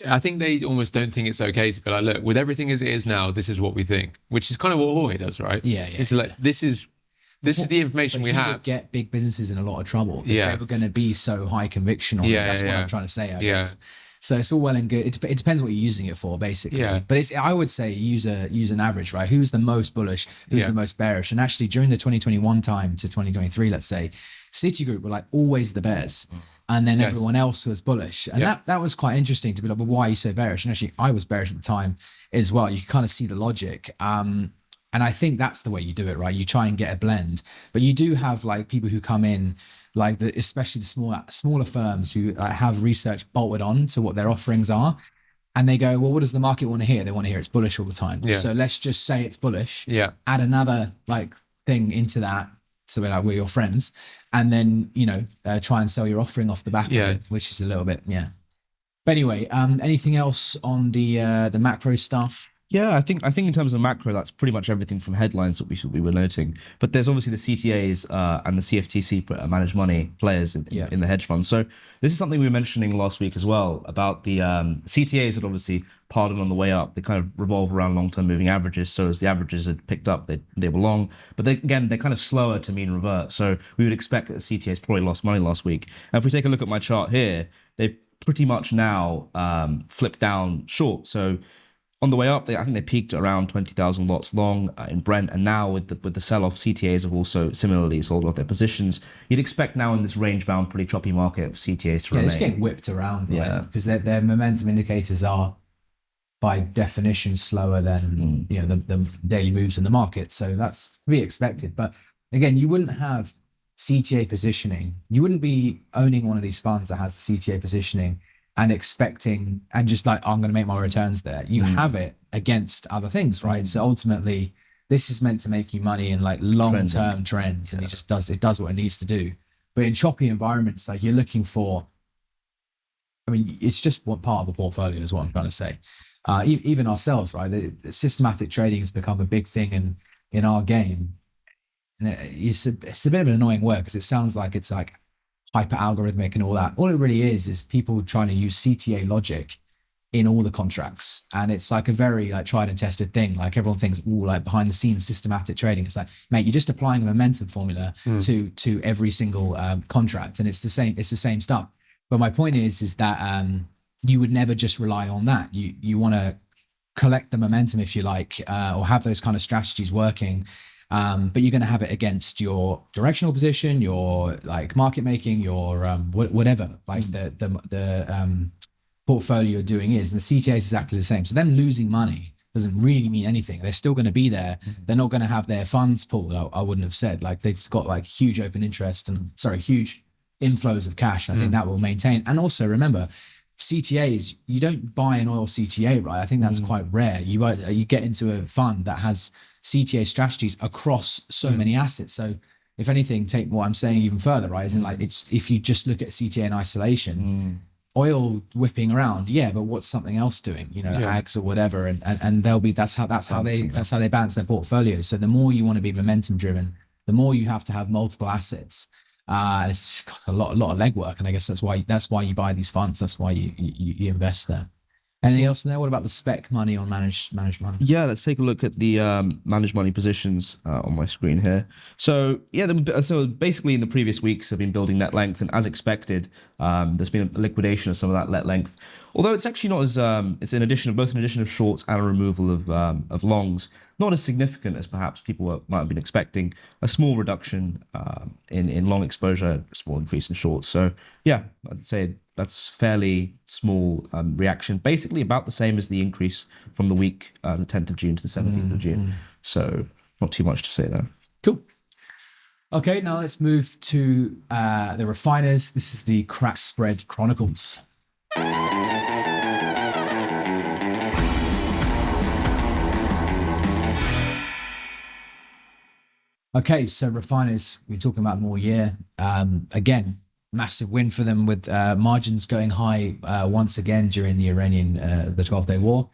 I think they almost don't think it's okay to be like, look, with everything as it is now, this is what we think, which is kind of what Jorge does, right? It's like this is the information we have. Would get big businesses in a lot of trouble if they were going to be so high conviction on it. That's what I'm trying to say, I guess. So it's all well and good. It depends what you're using it for, basically. But I would say use an average, right? Who's the most bullish? Who's the most bearish? And actually, during the 2021 time to 2023, let's say, Citigroup were like always the bears. And then everyone else was bullish. And that was quite interesting to be like, well, why are you so bearish? And actually, I was bearish at the time as well. You can kind of see the logic. And I think that's the way you do it, right? You try and get a blend, but you do have like people who come in, like especially the smaller firms who have research bolted on to what their offerings are. And they go, well, what does the market want to hear? They want to hear it's bullish all the time. Yeah. So let's just say it's bullish. Yeah. Add another like thing into that. So we're like, we're your friends. And then, try and sell your offering off the back of it, which is a little bit, yeah. But anyway, anything else on the macro stuff? Yeah, I think in terms of macro, that's pretty much everything from headlines that we were noting. But there's obviously the CTAs and the CFTC managed money players in the hedge fund. So this is something we were mentioning last week as well about the CTAs that obviously pardon on the way up. They kind of revolve around long-term moving averages. So as the averages had picked up, they were long. But they're kind of slower to mean revert. So we would expect that the CTAs probably lost money last week. And if we take a look at my chart here, they've pretty much now flipped down short. So on the way up, I think they peaked around 20,000 lots long in Brent, and now with the sell-off, CTAs have also similarly sold off their positions. You'd expect now in this range-bound, pretty choppy market for CTAs to remain. It's getting whipped around, right? Yeah. Because their momentum indicators are, by definition, slower than the daily moves in the market. So that's to be expected. But again, you wouldn't have CTA positioning. You wouldn't be owning one of these funds that has a CTA positioning and expecting and just like, I'm going to make my returns there. You have it against other things, right? So ultimately, this is meant to make you money in like long-term trends, and it does what it needs to do. But in choppy environments, like you're looking for, it's just one part of the portfolio is what I'm trying to say. Even ourselves, right? The systematic trading has become a big thing in our game. And it's a bit of an annoying word because it sounds like it's like hyper algorithmic and all that. All it really is people trying to use CTA logic in all the contracts. And it's like a very like tried and tested thing. Like everyone thinks, like behind the scenes systematic trading. It's like, mate, you're just applying a momentum formula to every single contract. And it's the same stuff. But my point is that you would never just rely on that. You want to collect the momentum, if you like, or have those kind of strategies working. But you're going to have it against your directional position, your like market making, your whatever, like the portfolio you're doing is. And the CTA is exactly the same. So them losing money doesn't really mean anything. They're still going to be there. They're not going to have their funds pulled. I wouldn't have said, like they've got like huge open interest and huge inflows of cash. And I think that will maintain. And also remember, CTAs, you don't buy an oil CTA, right? I think that's quite rare. You get into a fund that has CTA strategies across so many assets. So if anything, take what I'm saying even further, right? Isn't like if you just look at CTA in isolation, oil whipping around, but what's something else doing? Ags or whatever, and they'll be that's how they balance their portfolios. So the more you want to be momentum driven, the more you have to have multiple assets. And it's got a lot of legwork, and I guess that's why you buy these funds. That's why you invest there. Anything else in there? What about the spec money on managed money? Yeah, let's take a look at the managed money positions on my screen here. So so basically in the previous weeks, they've been building net length, and as expected, there's been a liquidation of some of that net length. Although it's actually not as it's an addition of shorts and a removal of longs. Not as significant as perhaps people might have been expecting. A small reduction in long exposure, a small increase in shorts. So yeah, I'd say that's fairly small reaction. Basically about the same as the increase from the week, the 10th of June to the 17th of June. So not too much to say there. Cool. Okay, now let's move to the refiners. This is the crack spread Chronicles. Okay, so refiners, we're talking about more year. Again, massive win for them with margins going high once again during the Iranian, the 12-day war.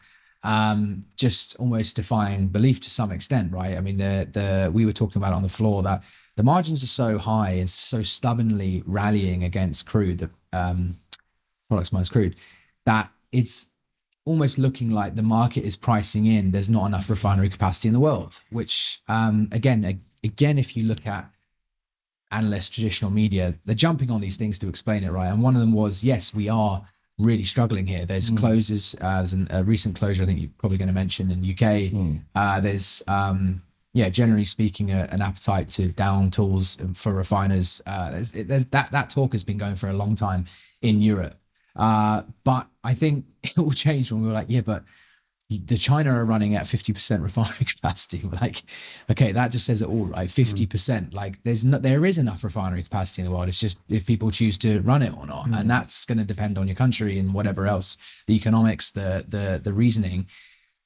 Just almost defying belief to some extent, right? I mean, we were talking about it on the floor that the margins are so high and so stubbornly rallying against crude, the products minus crude, that it's almost looking like the market is pricing in there's not enough refinery capacity in the world, which again, if you look at analysts, traditional media, they're jumping on these things to explain it, right? And one of them was, yes, we are really struggling here. There's closes, there's a recent closure I think you're probably going to mention in UK. There's, generally speaking, an appetite to down tools for refiners. There's that talk has been going for a long time in Europe. But I think it will change when we're like, but the China are running at 50% refinery capacity. Like, okay, that just says it all, right? 50%. Like, there is enough refinery capacity in the world. It's just if people choose to run it or not, and that's going to depend on your country and whatever else, the economics, the reasoning.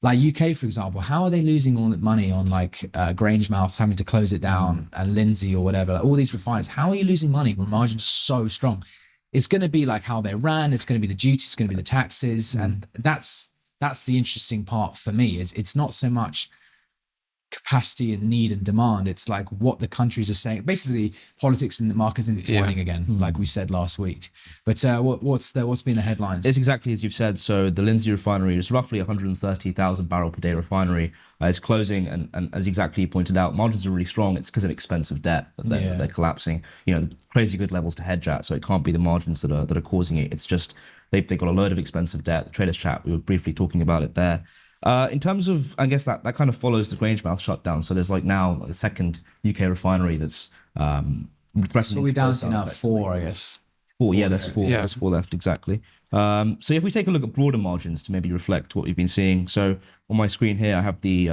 Like UK, for example, how are they losing all that money on like Grangemouth having to close it down and Lindsay or whatever? Like, all these refiners, how are you losing money when margins are so strong? It's going to be like how they ran. It's going to be the duties. It's going to be the taxes, and that's the interesting part for me. Is it's not so much capacity and need and demand. It's like what the countries are saying. Basically, politics and the markets intertwining again, like we said last week. But what's been the headlines? It's exactly as you've said. So the Lindsay refinery is roughly 130,000 barrel per day refinery. It's closing, and as exactly you pointed out, margins are really strong. It's because of expensive debt that they're collapsing. You know, crazy good levels to hedge at. So it can't be the margins that are causing it. It's just they've got a load of expensive debt. The traders chat, we were briefly talking about it there. In terms of, I guess that kind of follows the Grangemouth shutdown. So there's like now a second UK refinery that's threatening. So we're down to now 4, I guess. 4, yeah, there's 4. There's 4 left, exactly. So if we take a look at broader margins to maybe reflect what we've been seeing. So on my screen here, I have the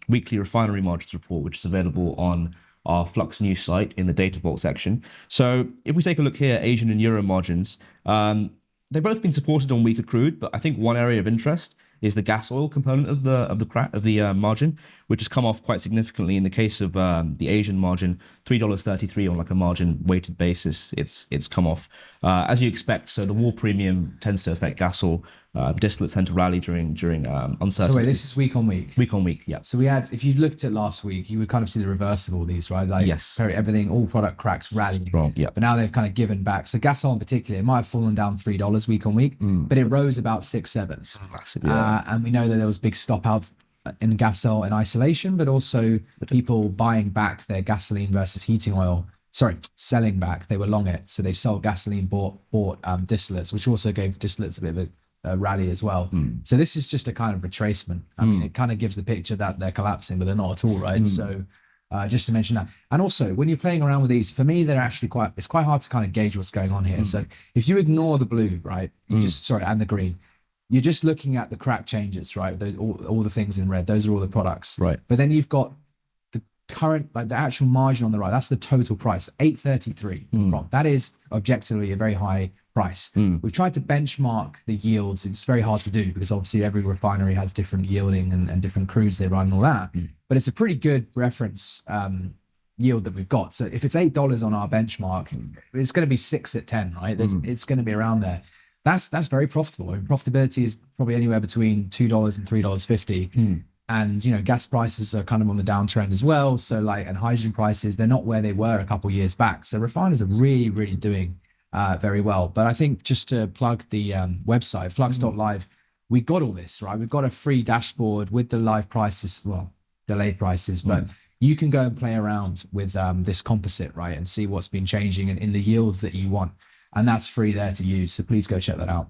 weekly refinery margins report, which is available on our Flux news site in the data vault section. So if we take a look here, Asian and Euro margins, they've both been supported on weaker crude, but I think one area of interest is the gas oil component of the margin, which has come off quite significantly. In the case of the Asian margin, $3.33 on like a margin weighted basis, it's come off as you expect. So the war premium tends to affect gas oil. Distillates tend to rally during uncertainty. So wait, this is week on week. Week on week, yeah. So we had, if you looked at last week, you would kind of see the reverse of all these, right? Like yes, everything, all product cracks rallying. Wrong, yeah. But now they've kind of given back. So gas oil in particular, it might have fallen down $3 week on week, but it rose about 6-7. Massive, yeah. And we know that there was big stop outs in gas oil in isolation, but also people buying back their gasoline versus heating oil. Sorry, selling back. They were long it, so they sold gasoline, bought distillates, which also gave distillates a bit of a rally as well. So this is just a kind of retracement. I mean, it kind of gives the picture that they're collapsing, but they're not at all, right? So just to mention that. And also, when you're playing around with these, for me, they're actually it's quite hard to kind of gauge what's going on here. So if you ignore the blue, right, and the green, you're just looking at the crack changes, right? All the things in red, those are all the products. Right. But then you've got the current, like the actual margin on the right, that's the total price, 833. That is objectively a very high price. We've tried to benchmark the yields. It's very hard to do because obviously every refinery has different yielding and different crudes they run and all that. But it's a pretty good reference yield that we've got. So if it's $8 on our benchmark, it's going to be 6 at 10, right? It's going to be around there. That's very profitable. I mean, profitability is probably anywhere between $2 and $3.50. And you know, gas prices are kind of on the downtrend as well. So like, and hydrogen prices, they're not where they were a couple of years back. So refiners are really, really doing very well. But I think just to plug the website, flux.live, we got all this, right? We've got a free dashboard with the live prices, well, delayed prices, but you can go and play around with this composite, right? And see what's been changing and in the yields that you want. And that's free there to use. So please go check that out.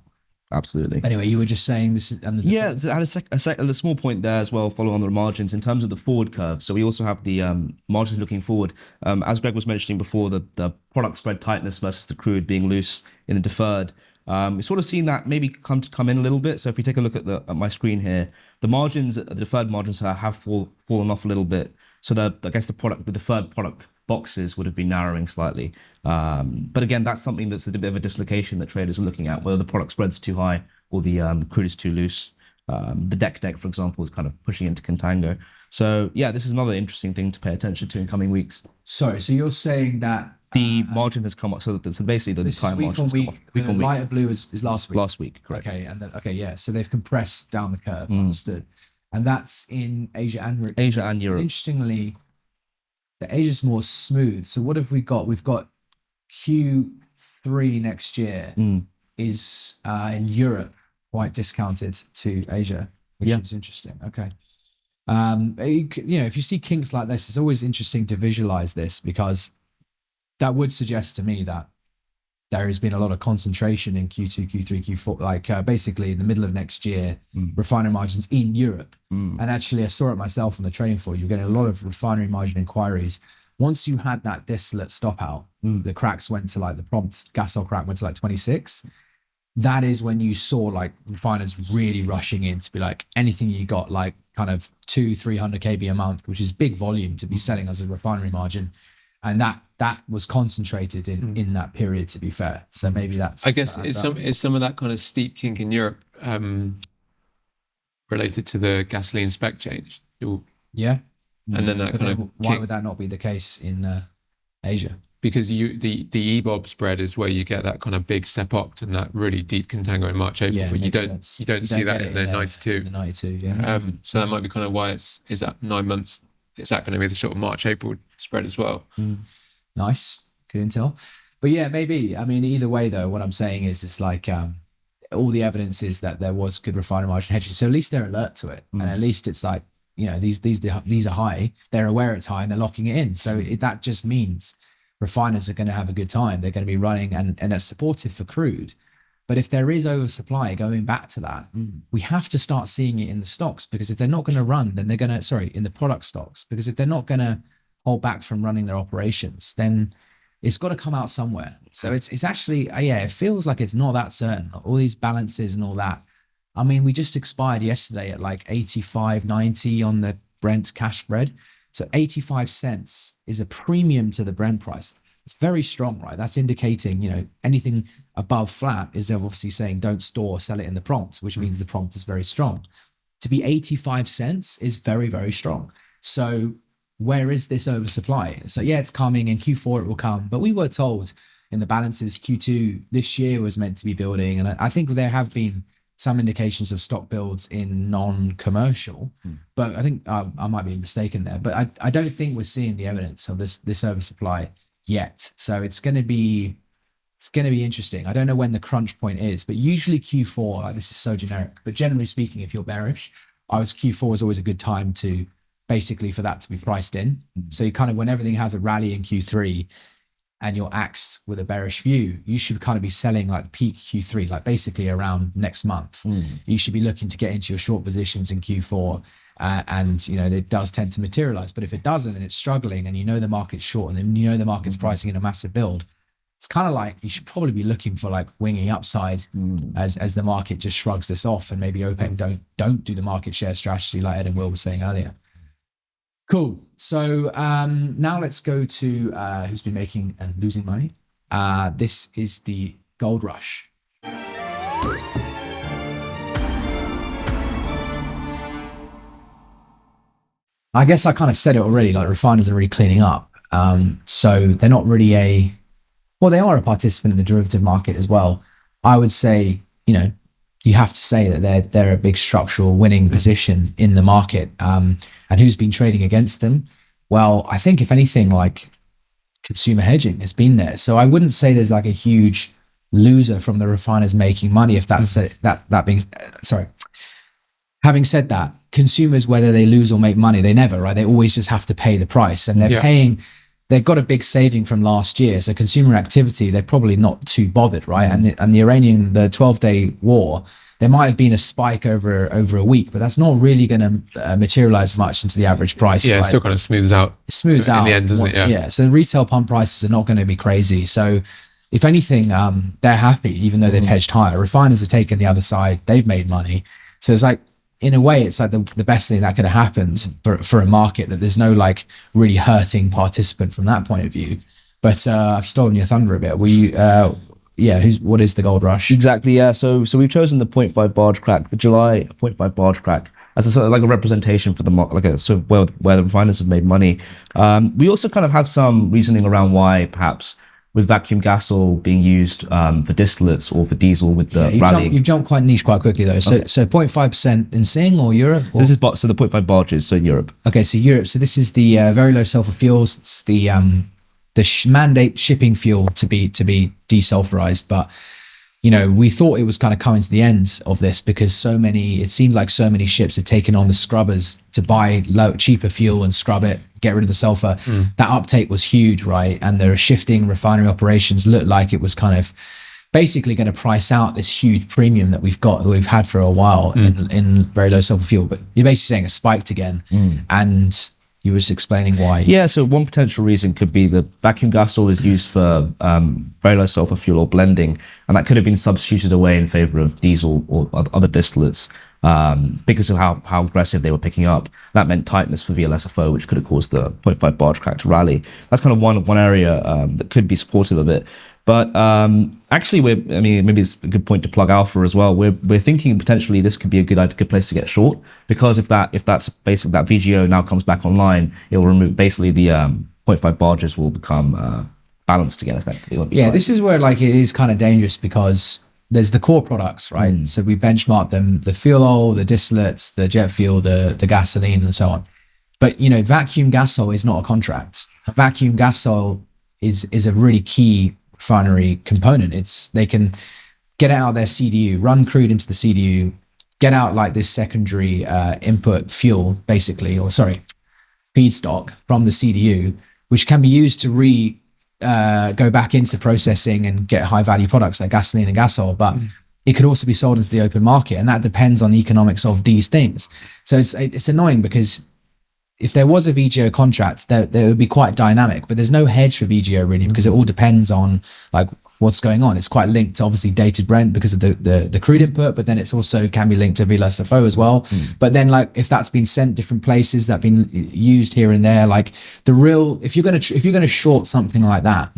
Absolutely. Anyway, you were just saying this is... Yeah, I had a small point there as well, following on the margins in terms of the forward curve. So we also have the margins looking forward. As Greg was mentioning before, the product spread tightness versus the crude being loose in the deferred. We've sort of seen that maybe come in a little bit. So if we take a look at my screen here, the margins, the deferred margins have fallen off a little bit. So I guess the deferred product boxes would have been narrowing slightly. But again, that's something that's a bit of a dislocation that traders are looking at, whether the product spreads are too high or the crude is too loose. The deck, for example, is kind of pushing into contango. So yeah, this is another interesting thing to pay attention to in coming weeks. Sorry, so you're saying that the margin has come up, so basically the time margin has come up. Week on week. Lighter blue is last week. Last week, correct. Okay, and then yeah, so they've compressed down the curve. Understood. And that's in Asia and Europe. Interestingly, the Asia's more smooth. So what have we got? We've got Q3 next year is in Europe quite discounted to Asia, which is interesting. Okay. You know, if you see kinks like this, it's always interesting to visualize this because that would suggest to me that there has been a lot of concentration in Q2, Q3, Q4, like basically in the middle of next year, refinery margins in Europe. And actually, I saw it myself on the trading floor. You're getting a lot of refinery margin inquiries. Once you had that distillate stop out, the cracks went to like the prompt gas oil crack went to like 26. that is when you saw like refiners really rushing in to be like, anything you got like kind of 200-300 kb a month, which is big volume to be selling as a refinery margin, and that was concentrated in that period, to be fair. So maybe that's, I guess it's some of that kind of steep kink in Europe related to the gasoline spec change. Yeah. And then that But kind then of why would that not be the case in Asia? because the EBOB spread is where you get that kind of big step up and that really deep contango in March, April, Yeah, but you makes don't sense. you don't see that get in it the 92. in the 92, yeah. So that might be kind of why is that 9 months? Is that going to be the sort of March, April spread as well? Nice, good intel. But yeah, maybe. I mean, either way though, what I'm saying is it's like all the evidence is that there was good refinery margin hedging. So at least they're alert to it, and at least it's like, you know, these are high. They're aware it's high and they're locking it in. So that just means refiners are going to have a good time. They're going to be running, and it's supportive for crude. But if there is oversupply, going back to that, we have to start seeing it in the stocks, because if they're not going to run, then they're going to, in the product stocks, because if they're not going to hold back from running their operations, then it's got to come out somewhere. So it's actually, it feels like it's not that certain. All these balances and all that. I mean, we just expired yesterday at like 85.90 on the Brent cash spread. So 85 cents is a premium to the Brent price. It's very strong, right? That's indicating, you know, anything above flat is obviously saying don't store, sell it in the prompt, which means the prompt is very strong. To be 85 cents is very, very strong. So where is this oversupply? So yeah, it's coming in Q4, it will come. But we were told in the balances Q2 this year was meant to be building. And I think there have been some indications of stock builds in non-commercial, but I think I might be mistaken there. But I don't think we're seeing the evidence of this oversupply yet. So it's going to be interesting. I don't know when the crunch point is, but usually Q4, like, this is so generic, but generally speaking, if you're bearish, Q4 is always a good time to basically for that to be priced in. So you kind of, when everything has a rally in Q3 and you're axed with a bearish view, you should kind of be selling like peak Q3, like basically around next month. You should be looking to get into your short positions in Q4. And, you know, it does tend to materialize. But if it doesn't and it's struggling and you know the market's short and then you know the market's pricing in a massive build, it's kind of like you should probably be looking for like winging upside as the market just shrugs this off, and maybe OPEC don't do the market share strategy like Ed and Will was saying earlier. Cool. So now let's go to who's been making and losing money. This is the gold rush. I guess I kind of said it already, like refiners are really cleaning up. So they're not really they are a participant in the derivative market as well. I would say, you know, you have to say that they're a big structural winning position in the market. And who's been trading against them? Well, I think if anything, like consumer hedging has been there. So I wouldn't say there's like a huge loser from the refiners making money. If that's having said that, consumers, whether they lose or make money, they never, right? They always just have to pay the price, and they're paying. They've got a big saving from last year, so consumer activity, they're probably not too bothered, right? And the Iranian, the 12-day war, there might have been a spike over a week, but that's not really going to materialize much into the average price. Yeah, right? it still kind of smooths out. It smooths out in the end, doesn't it? Yeah. So the retail pump prices are not going to be crazy. So if anything, they're happy, even though they've hedged higher. Refiners are taking the other side; they've made money. So it's like, in a way, it's like the best thing that could have happened for a market, that there's no like really hurting participant from that point of view. But I've stolen your thunder a bit. What is the gold rush? Exactly, yeah. So we've chosen the 0.5 barge crack, the July 0.5 barge crack, as a sort of like a representation for the market, like a sort of where the refiners have made money. We also kind of have some reasoning around why perhaps with vacuum gas oil being used for distillates or for diesel with the rallying. You've jumped quite niche quite quickly though. So 0.5% in Sing or Europe? Or? This is so the 0.5 barges, so Europe. Okay, so Europe. So this is the very low sulfur fuels. It's the mandate shipping fuel to be desulfurized. But you know, we thought it was kind of coming to the end of this, because it seemed like so many ships had taken on the scrubbers to buy cheaper fuel and scrub it, get rid of the sulfur. That uptake was huge, right? And the shifting refinery operations looked like it was kind of basically going to price out this huge premium that we've had for a while in very low sulfur fuel. But you're basically saying it spiked again. And You were just explaining why. Yeah, so one potential reason could be the vacuum gas oil is used for very low sulfur fuel or blending, and that could have been substituted away in favor of diesel or other distillates because of how aggressive they were picking up. That meant tightness for VLSFO, which could have caused the 0.5 barge crack to rally. That's kind of one area that could be supportive of it. But actually, maybe it's a good point to plug Alpha as well. We're thinking potentially this could be a good place to get short, because if that's basically that VGO now comes back online, it'll remove basically the 0.5 barges will become balanced again effectively. Yeah, this is where like it is kind of dangerous, because there's the core products, right? So we benchmark them: the fuel oil, the distillates, the jet fuel, the gasoline, and so on. But vacuum gas oil is not a contract. A vacuum gas oil is a really key refinery component. They can get out of their CDU, run crude into the CDU, get out like this secondary input fuel, basically, or sorry, feedstock from the CDU, which can be used to go back into processing and get high value products like gasoline and gas oil. But it could also be sold into the open market, and that depends on the economics of these things. So it's annoying, because if there was a VGO contract, there would be quite dynamic, but there's no hedge for VGO really, because it all depends on like what's going on. It's quite linked to obviously dated Brent because of the crude input, but then it's also can be linked to VLSFO as well. But then like if that's been sent different places, that been used here and there, like if you're gonna short something like that,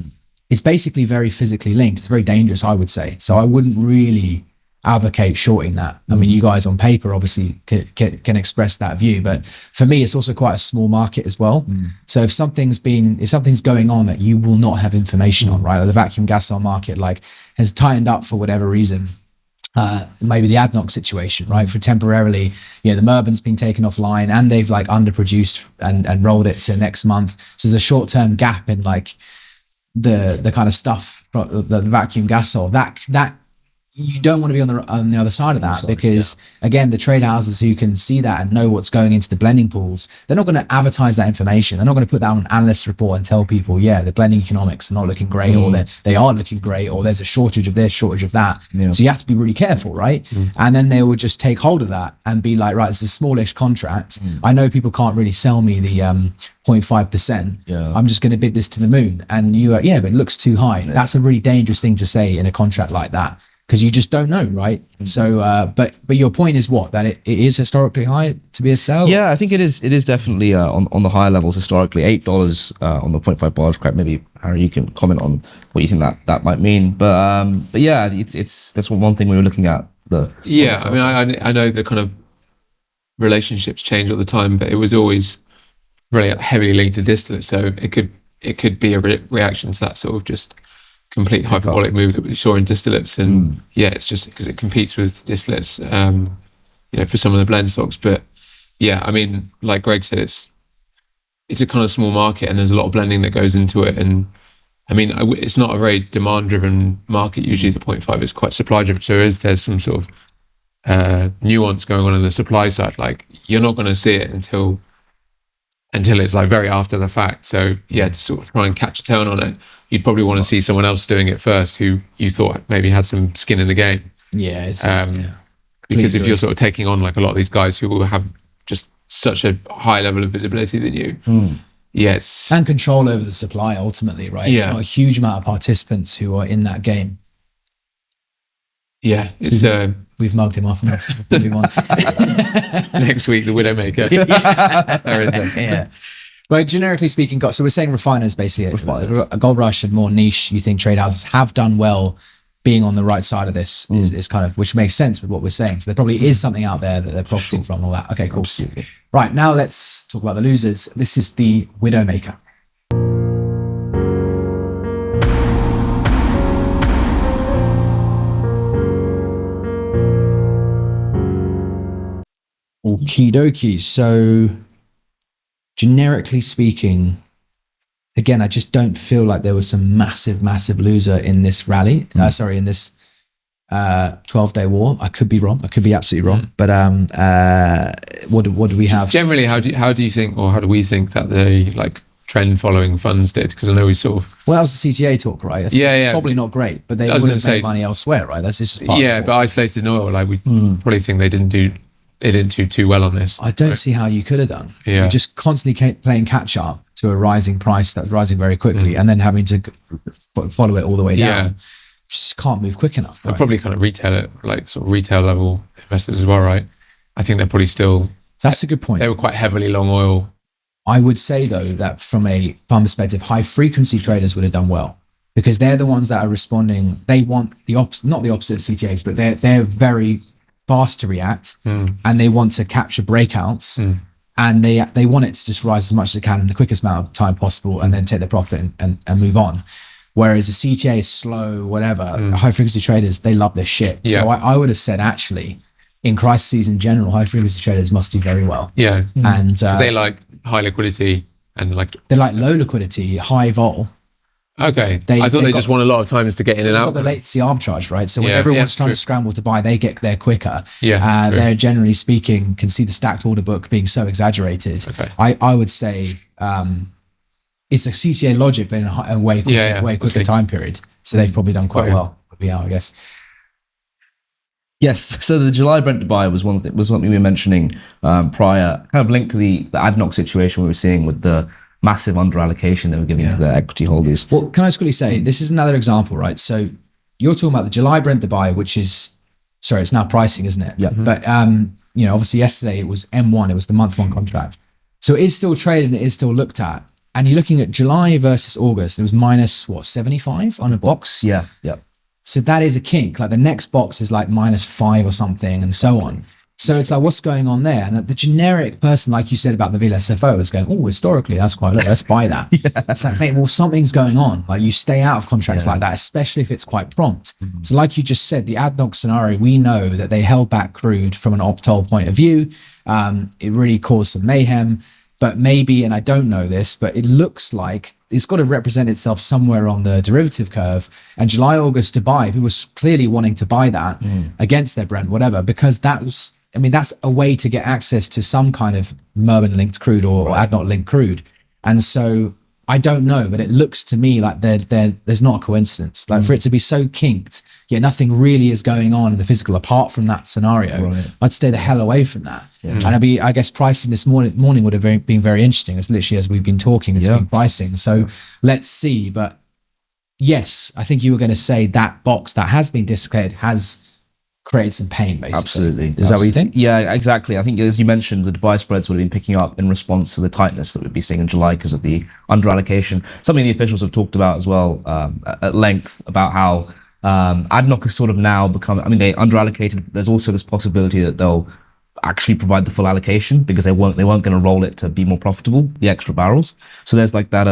it's basically very physically linked. It's very dangerous, I would say. So I wouldn't really advocate shorting that. I mean, you guys on paper obviously can express that view, but for me it's also quite a small market as well. So if something's going on that you will not have information on, right? Like the vacuum gas oil market like has tightened up for whatever reason, maybe the ADNOC situation, right? For temporarily, the Murban's been taken offline and they've like underproduced and rolled it to next month. So there's a short-term gap in like the kind of stuff, the vacuum gas oil that you don't want to be on the other side of that, because again, the trade houses who can see that and know what's going into the blending pools, they're not going to advertise that information. They're not going to put that on an analyst report and tell people, the blending economics are not looking great, or they are looking great, or there's a shortage of this, shortage of that. So you have to be really careful, right? And then they will just take hold of that and be like, right, this is a smallish contract. I know people can't really sell me the 0.5%. I'm just going to bid this to the moon. And but it looks too high. That's a really dangerous thing to say in a contract like that, because you just don't know, right? So, but your point is what? That it is historically high to be a sell? Yeah, I think it is. It is definitely on the higher levels historically. $8 on the 0.5 barge crack. Maybe Harry, you can comment on what you think that might mean. But yeah, that's one thing we were looking at. I know the kind of relationships change all the time, but it was always really heavily linked to distillate. So it could be a reaction to that sort of just complete hyperbolic move that we saw in distillates, and it's just because it competes with distillates, for some of the blend stocks. But I mean, like Greg said, it's a kind of small market, and there's a lot of blending that goes into it. And I mean, it's not a very demand-driven market. Usually, the 0.5 is quite supply-driven. So there's some sort of nuance going on the supply side. Like you're not going to see it until it's like very after the fact. So to sort of try and catch a turn on it, you'd probably want to see someone else doing it first who you thought maybe had some skin in the game. Because if you're sort of taking on like a lot of these guys who will have just such a high level of visibility than you, and control over the supply ultimately, right? It's not a huge amount of participants who are in that game. It's we've mugged him off enough. Moving on. Next week, the Widowmaker. But generically speaking, so we're saying refiners basically, a gold rush and more niche, you think trade houses have done well being on the right side of this is kind of, which makes sense with what we're saying. So there probably is something out there that they're profiting from, all that. Okay, cool. Absolutely. Right, now let's talk about the losers. This is the Widowmaker. Okie dokie. So generically speaking, again, I just don't feel like there was some massive loser in this rally. In this 12-day war. I could be wrong. I could be absolutely wrong. But what do we have? Generally, how do you think, or how do we think that the like trend following funds did? Because I know we sort of... Well, that was the CTA talk, right? I think probably not great, but they would have made money elsewhere, right? That's just part of but isolated in oil, like we probably think they didn't do it didn't do too well on this. I don't see how you could have done. Yeah. You're just constantly playing catch up to a rising price that's rising very quickly, and then having to follow it all the way down. Yeah. Just can't move quick enough. They'll Right? probably kind of retail it, like sort of retail level investors as well, right? I think they're probably still, That's a good point. they were quite heavily long oil. I would say though that from a fund perspective, high frequency traders would have done well because they're the ones that are responding. They want not the opposite of CTAs, but they're very fast to react, and they want to capture breakouts, and they want it to just rise as much as it can in the quickest amount of time possible, and then take their profit and move on. Whereas a CTA is slow, whatever. High frequency traders, they love this shit. Yeah. So I would have said actually, in crises in general, high frequency traders must do very well. Yeah. And They like high liquidity and like, they like low liquidity, high vol. okay. They- I thought they they got- just want a lot of times to get in and They've out. got the latency arbitrage, right? So when Yeah, everyone's yeah, trying true. to scramble to buy, they get there quicker. Yeah, true. They're generally speaking can see the stacked order book being so exaggerated. Okay. I would say it's a CTA logic, but in a way quicker, Yeah, yeah, way quicker obviously. time period. So they've probably done quite Got you. well. Yeah, I guess. Yes, so the July Brent to buy was what we were mentioning prior, kind of linked to the ADNOC situation we were seeing with the massive underallocation they were giving to their equity holders. Well, can I just quickly say, this is another example, right? So you're talking about the July Brent to buy, which is, sorry, it's now pricing, isn't it? Yeah. But, obviously yesterday it was M1, it was the month one contract. So it is still traded and it is still looked at. And you're looking at July versus August, it was minus, 75 on a box? Yeah. So that is a kink. Like the next box is like -5 or something and so on. So it's like, what's going on there? And the generic person, like you said about the VLSFO, is going, oh, historically, that's quite low. Let's buy that. It's like, mate, well, something's going on. Like you stay out of contracts like that, especially if it's quite prompt. So like you just said, the ADNOC scenario, we know that they held back crude from an optol point of view. It really caused some mayhem. But maybe, and I don't know this, but it looks like it's got to represent itself somewhere on the derivative curve. And July, August to buy, people were clearly wanting to buy that against their Brent, whatever, because that's a way to get access to some kind of Murban linked crude or ADNOC linked crude. And so I don't know, but it looks to me like there's not a coincidence. Like for it to be so kinked, yet nothing really is going on in the physical apart from that scenario. I'd stay the hell away from that. And I guess pricing this morning would have been very interesting. It's literally as we've been talking, it's been pricing. So let's see. But yes, I think you were going to say that box that has been disclared has created some pain, basically. Absolutely. Is that what you think? Yeah, exactly. I think, as you mentioned, the Dubai spreads would have been picking up in response to the tightness that we'd be seeing in July because of the underallocation. Something the officials have talked about as well at length about how ADNOC has sort of now become, they underallocated. There's also this possibility that they'll actually provide the full allocation because they weren't going to roll it to be more profitable, the extra barrels. So there's like that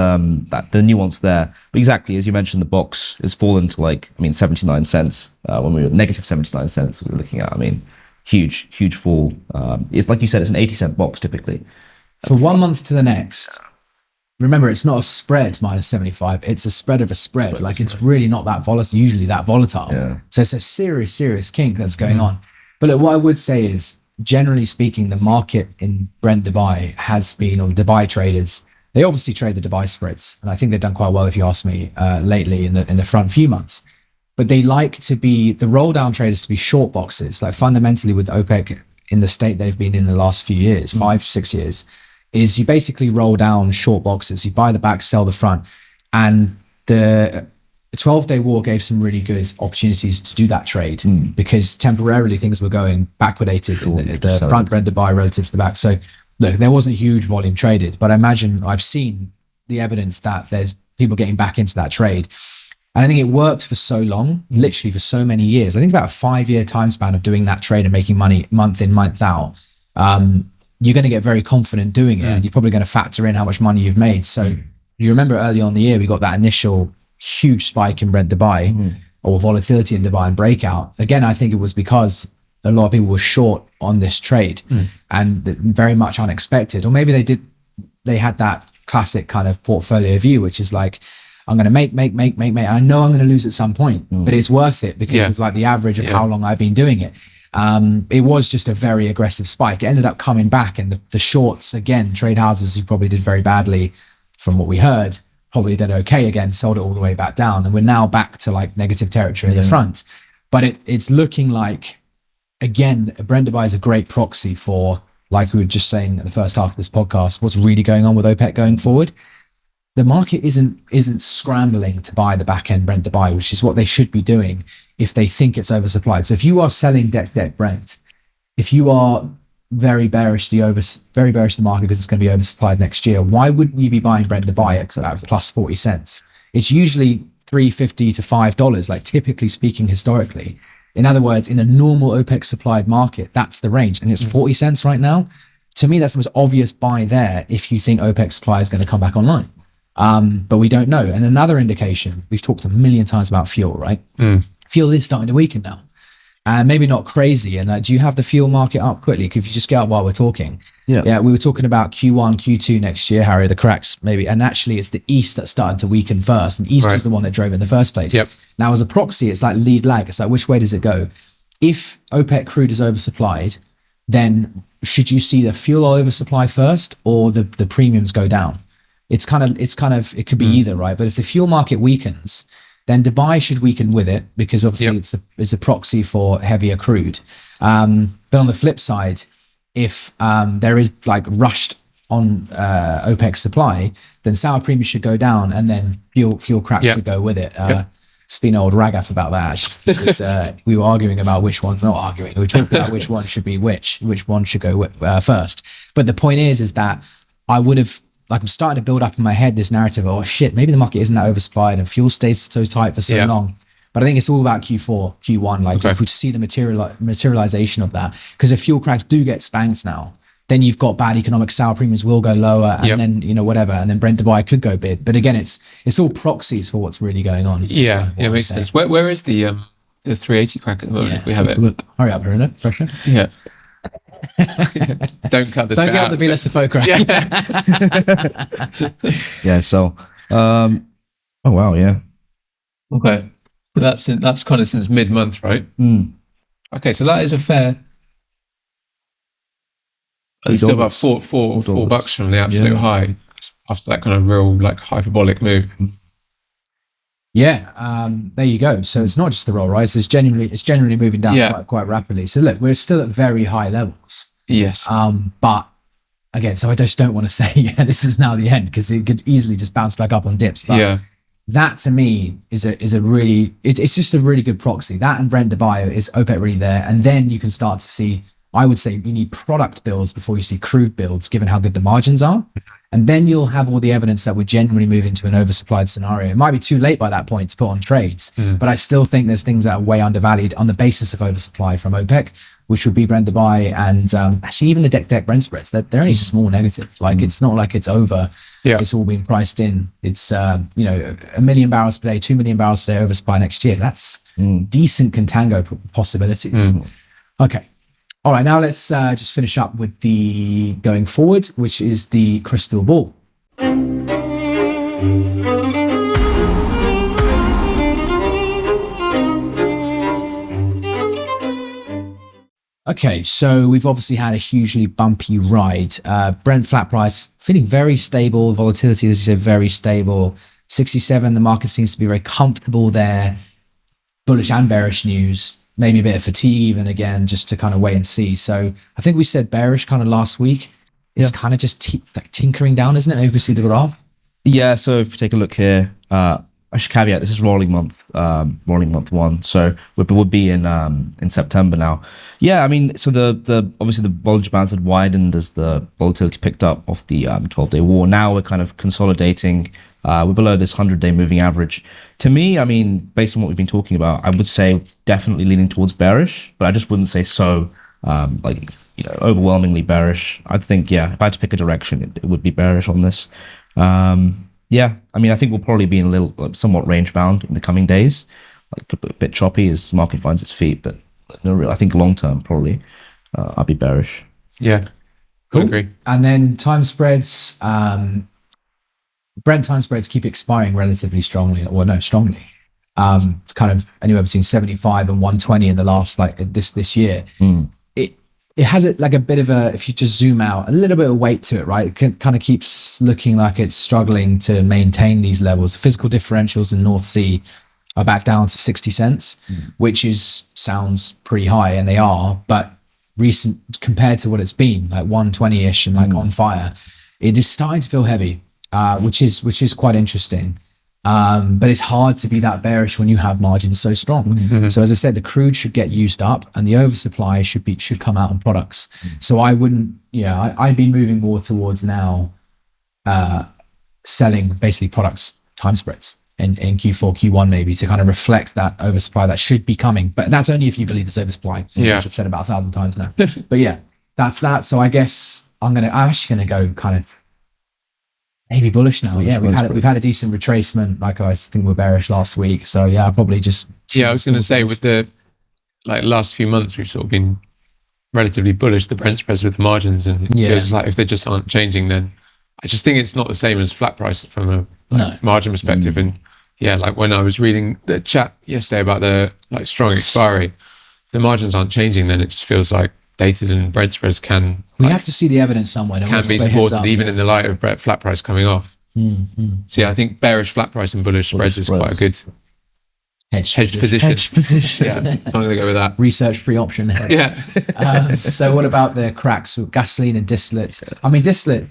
the nuance there. But exactly, as you mentioned, the box has fallen to 79 cents when we were negative 79 cents that we were looking at. Huge fall. It's like you said, it's an 80-cent box typically. For 1 month to the next, remember, it's not a spread minus 75. It's a spread of a spread. It's really not that volatile, usually that volatile. Yeah. So it's a serious kink that's going on. But look, what I would say is, generally speaking, the market in Brent Dubai has been, or Dubai traders, they obviously trade the Dubai spreads. And I think they've done quite well, if you ask me, lately in the front few months. But they like to be, the roll down traders to be short boxes. Like fundamentally with OPEC in the state they've been in the last few years, 5-6 years, is you basically roll down short boxes. You buy the back, sell the front. And the 12-day war gave some really good opportunities to do that trade because temporarily things were going backwardated in the front Brent to buy relative to the back. So look, there wasn't huge volume traded, but I imagine I've seen the evidence that there's people getting back into that trade. And I think it worked for so long, literally for so many years. I think about a 5-year time span of doing that trade and making money month in, month out. You're going to get very confident doing it and you're probably going to factor in how much money you've made. So you remember early on in the year, we got that initial huge spike in Brent Dubai or volatility in Dubai and breakout. Again, I think it was because a lot of people were short on this trade and very much unexpected. Or maybe they had that classic kind of portfolio view, which is like, I'm going to make. I know I'm going to lose at some point, but it's worth it because of the average of how long I've been doing it. It was just a very aggressive spike. It ended up coming back and the shorts, again, trade houses who probably did very badly from what we heard, probably did okay again, sold it all the way back down. And we're now back to negative territory in the front. But it's looking like again, Brent Dubai is a great proxy for, like we were just saying at the first half of this podcast, what's really going on with OPEC going forward. The market isn't scrambling to buy the back end Brent Dubai, which is what they should be doing if they think it's oversupplied. So if you are selling deck Brent, if you are very bearish the market because it's going to be oversupplied next year, why wouldn't you be buying Brent Dubai at plus 40 cents? It's usually $3.50 to $5, like typically speaking historically. In other words, in a normal OPEC supplied market, that's the range, and it's 40 cents right now. To me, that's the most obvious buy there if you think OPEC supply is going to come back online. But we don't know. And another indication, we've talked a million times about fuel, right? Fuel is starting to weaken now. Maybe not crazy. And do you have the fuel market up quickly? If you just get up while we're talking. Yeah, we were talking about Q1, Q2 next year, Harry, the cracks maybe. And actually, it's the East that started to weaken first. And East was the one that drove it in the first place. Yep. Now, as a proxy, it's like lead lag. It's like, which way does it go? If OPEC crude is oversupplied, then should you see the fuel oil oversupply first or the premiums go down? It could be either, right? But if the fuel market weakens, then Dubai should weaken with it because obviously it's a proxy for heavier crude. But on the flip side, if there is like rushed on OPEC supply, then sour premium should go down and then fuel crack should go with it. It's been an old rag-off about that actually. We were arguing about which one's not arguing. We were talking about which one should be which one should go first. But the point is that I would have, like, I'm starting to build up in my head this narrative of, oh shit, maybe the market isn't that oversupplied and fuel stays so tight for so long. But I think it's all about Q4, Q1. Like if we see the materialization of that, because if fuel cracks do get spanked now, then you've got bad economic, sour premiums will go lower, and then whatever, and then Brent Dubai could go bid. But again, it's all proxies for what's really going on. Yeah, makes sense. Where is the 380 crack at the moment? If we have it. Look, hurry up, Harinder. Pressure. Yeah. Don't cut this. Don't get up the VLSFO crack. Yeah. So, oh wow, yeah. Okay, that's kind of since mid-month, right? Okay, so that is a fair. It's still about $4 from the absolute high after that kind of real like hyperbolic move. Yeah, there you go. So it's not just the roll, right? It's generally moving down quite rapidly. So look, we're still at very high levels. Yes. But again, so I just don't want to say, this is now the end, because it could easily just bounce back up on dips. But that to me is a really, it's just a really good proxy. That and Brent Dubai is OPEC really there. And then you can start to see, I would say you need product builds before you see crude builds, given how good the margins are. And then you'll have all the evidence that we're genuinely moving to an oversupplied scenario. It might be too late by that point to put on trades, but I still think there's things that are way undervalued on the basis of oversupply from OPEC, which would be Brent Dubai and actually even the deck Brent spreads. They're only small negative. Like it's not like it's over. It's all been priced in. It's 1 million barrels per day, 2 million barrels per day oversupply next year. That's decent contango possibilities. Okay. All right, now let's just finish up with the going forward, which is the crystal ball. Okay, so we've obviously had a hugely bumpy ride. Brent flat price feeling very stable. Volatility, as you said, very stable. 67, the market seems to be very comfortable there. Bullish and bearish news. Maybe a bit of fatigue even again, just to kind of wait and see. So I think we said bearish kind of last week. It's kind of just like tinkering down, isn't it? Maybe we see the graph. Yeah. So if we take a look here, I should caveat this is rolling month one. So we'll be in September now. Yeah. I mean, so the obviously the Bollinger Bands had widened as the volatility picked up off the 12-day war. Now we're kind of consolidating. We're below this 100-day moving average. To me, I mean, based on what we've been talking about, I would say definitely leaning towards bearish, but I just wouldn't say so, overwhelmingly bearish. I think, if I had to pick a direction, it would be bearish on this. I mean, I think we'll probably be in a little, somewhat range bound in the coming days, like a bit choppy as the market finds its feet, but I think long term, probably, I'll be bearish. Yeah, cool. Agree. And then time spreads, Brent time spreads keep expiring relatively strongly. It's kind of anywhere between 75 and 120 in the last this year. It has like a bit of a, if you just zoom out, a little bit of weight to it, right? It kind of keeps looking like it's struggling to maintain these levels. Physical differentials in North Sea are back down to 60 cents, which sounds pretty high, and they are, but recent compared to what it's been, like 120-ish and like on fire, it is starting to feel heavy, which is quite interesting. But it's hard to be that bearish when you have margins so strong. So as I said, the crude should get used up and the oversupply should come out on products. So I wouldn't, I'd be moving more towards now selling basically products time spreads in Q4, Q1 maybe, to kind of reflect that oversupply that should be coming. But that's only if you believe there's oversupply, which I've said about 1,000 times now. But yeah, that's that. So I guess I'm actually gonna go kind of maybe bullish now. We've had a decent retracement. Like I think we're bearish last week. So yeah, I'll probably just I was gonna say with the last few months we've sort of been relatively bullish, the Brent spreads with the margins, and it feels like if they just aren't changing, then I just think it's not the same as flat price from a margin perspective. And like when I was reading the chat yesterday about the strong expiry, the margins aren't changing, then it just feels like dated and Brent spreads can. We have to see the evidence somewhere. Can be supported even in the light of flat price coming off. So I think bearish flat price and bullish spreads is quite a good hedge position. Hedge position. Yeah, I'm going to go with that. Research free option. Yeah. So what about the cracks with gasoline and distillates? I mean, distillate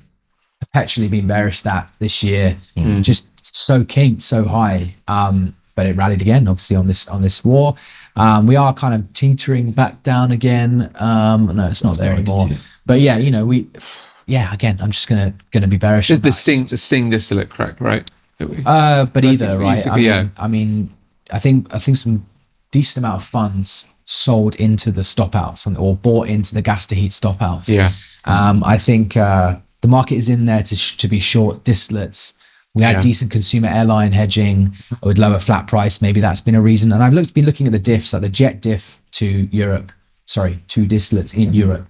perpetually been bearish that this year, just so kinked, so high. But it rallied again, obviously on this war. We are kind of teetering back down again. No, it's not there anymore. But yeah, again, I'm just gonna be bearish. It's the sing distillate crack, right? But either, right? I mean, I think some decent amount of funds sold into the stop outs or bought into the gas to heat stop outs. Yeah. I think the market is in there to be short distillates. We had decent consumer airline hedging with lower flat price. Maybe that's been a reason. And I've been looking at the diffs, like the jet diff to distillates in Europe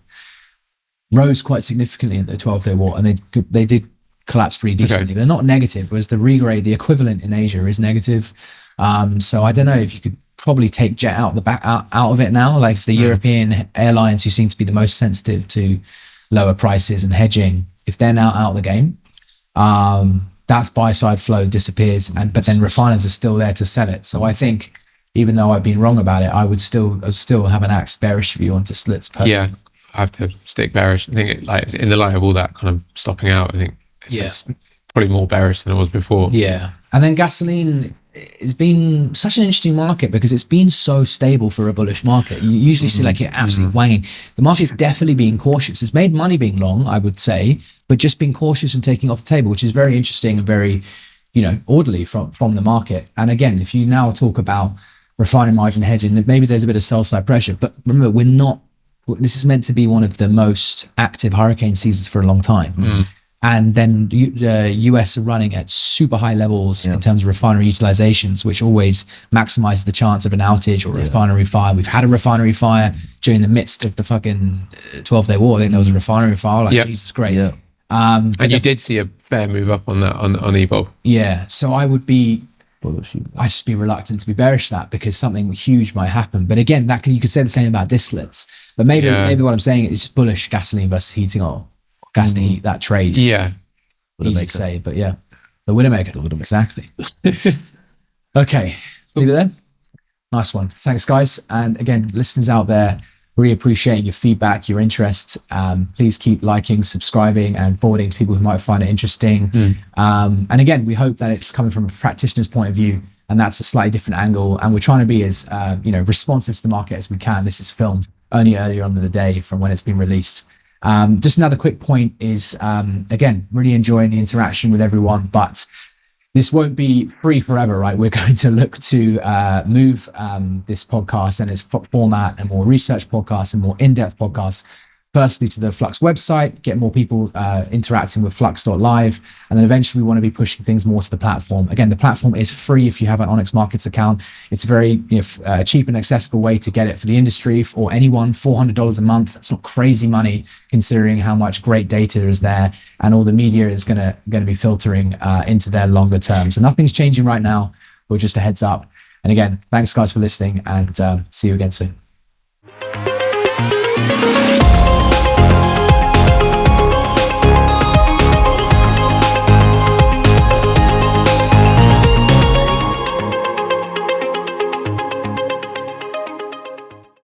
rose quite significantly in the 12-day war, and they did collapse pretty decently. But they're not negative, whereas the regrade, the equivalent in Asia, is negative. So I don't know if you could probably take jet out of it now. Like if the European airlines, who seem to be the most sensitive to lower prices and hedging, if they're now out of the game, that's buy side flow disappears, but then refiners are still there to sell it. So I think even though I've been wrong about it, I would still have an axe bearish view on distillates personally. Yeah, I have to stick bearish. I think in the light of all that kind of stopping out, I think it's probably more bearish than it was before. Yeah, and then gasoline has been such an interesting market because it's been so stable for a bullish market. You usually see like it absolutely wanging. The market's definitely being cautious. It's made money being long, I would say, but just being cautious and taking off the table, which is very interesting and very, orderly from the market. And again, if you now talk about refining margin hedging, then maybe there's a bit of sell side pressure, but remember, this is meant to be one of the most active hurricane seasons for a long time. And then the US are running at super high levels in terms of refinery utilizations, which always maximizes the chance of an outage or a refinery fire. We've had a refinery fire during the midst of the fucking 12-day war. I think there was a refinery fire. Jesus, great. Yeah. And you did see a fair move up on that on EBOB. Yeah. So I'd just be reluctant to be bearish that because something huge might happen. But again, you could say the same about distillates. But maybe what I'm saying is just bullish gasoline versus heating oil. Gas to heat, that trade. Yeah. Easy to say, but yeah. The Widowmaker. Exactly. Okay. Leave it there. Nice one. Thanks, guys. And again, listeners out there, really appreciate your feedback, your interest. Please keep liking, subscribing, and forwarding to people who might find it interesting. And again, we hope that it's coming from a practitioner's point of view, and that's a slightly different angle. And we're trying to be as responsive to the market as we can. This is filmed only earlier on in the day from when it's been released. Just another quick point is, again, really enjoying the interaction with everyone, but this won't be free forever, right? We're going to look to move this podcast and its format and more research podcasts and more in-depth podcasts, firstly to the Flux website, get more people interacting with Flux.live, and then eventually we want to be pushing things more to the platform. Again, the platform is free if you have an Onyx Markets account. It's a very cheap and accessible way to get it for the industry or anyone, $400 a month. That's not crazy money considering how much great data is there, and all the media is going to be filtering into their longer term. So nothing's changing right now. We're just a heads up. And again, thanks guys for listening, and see you again soon.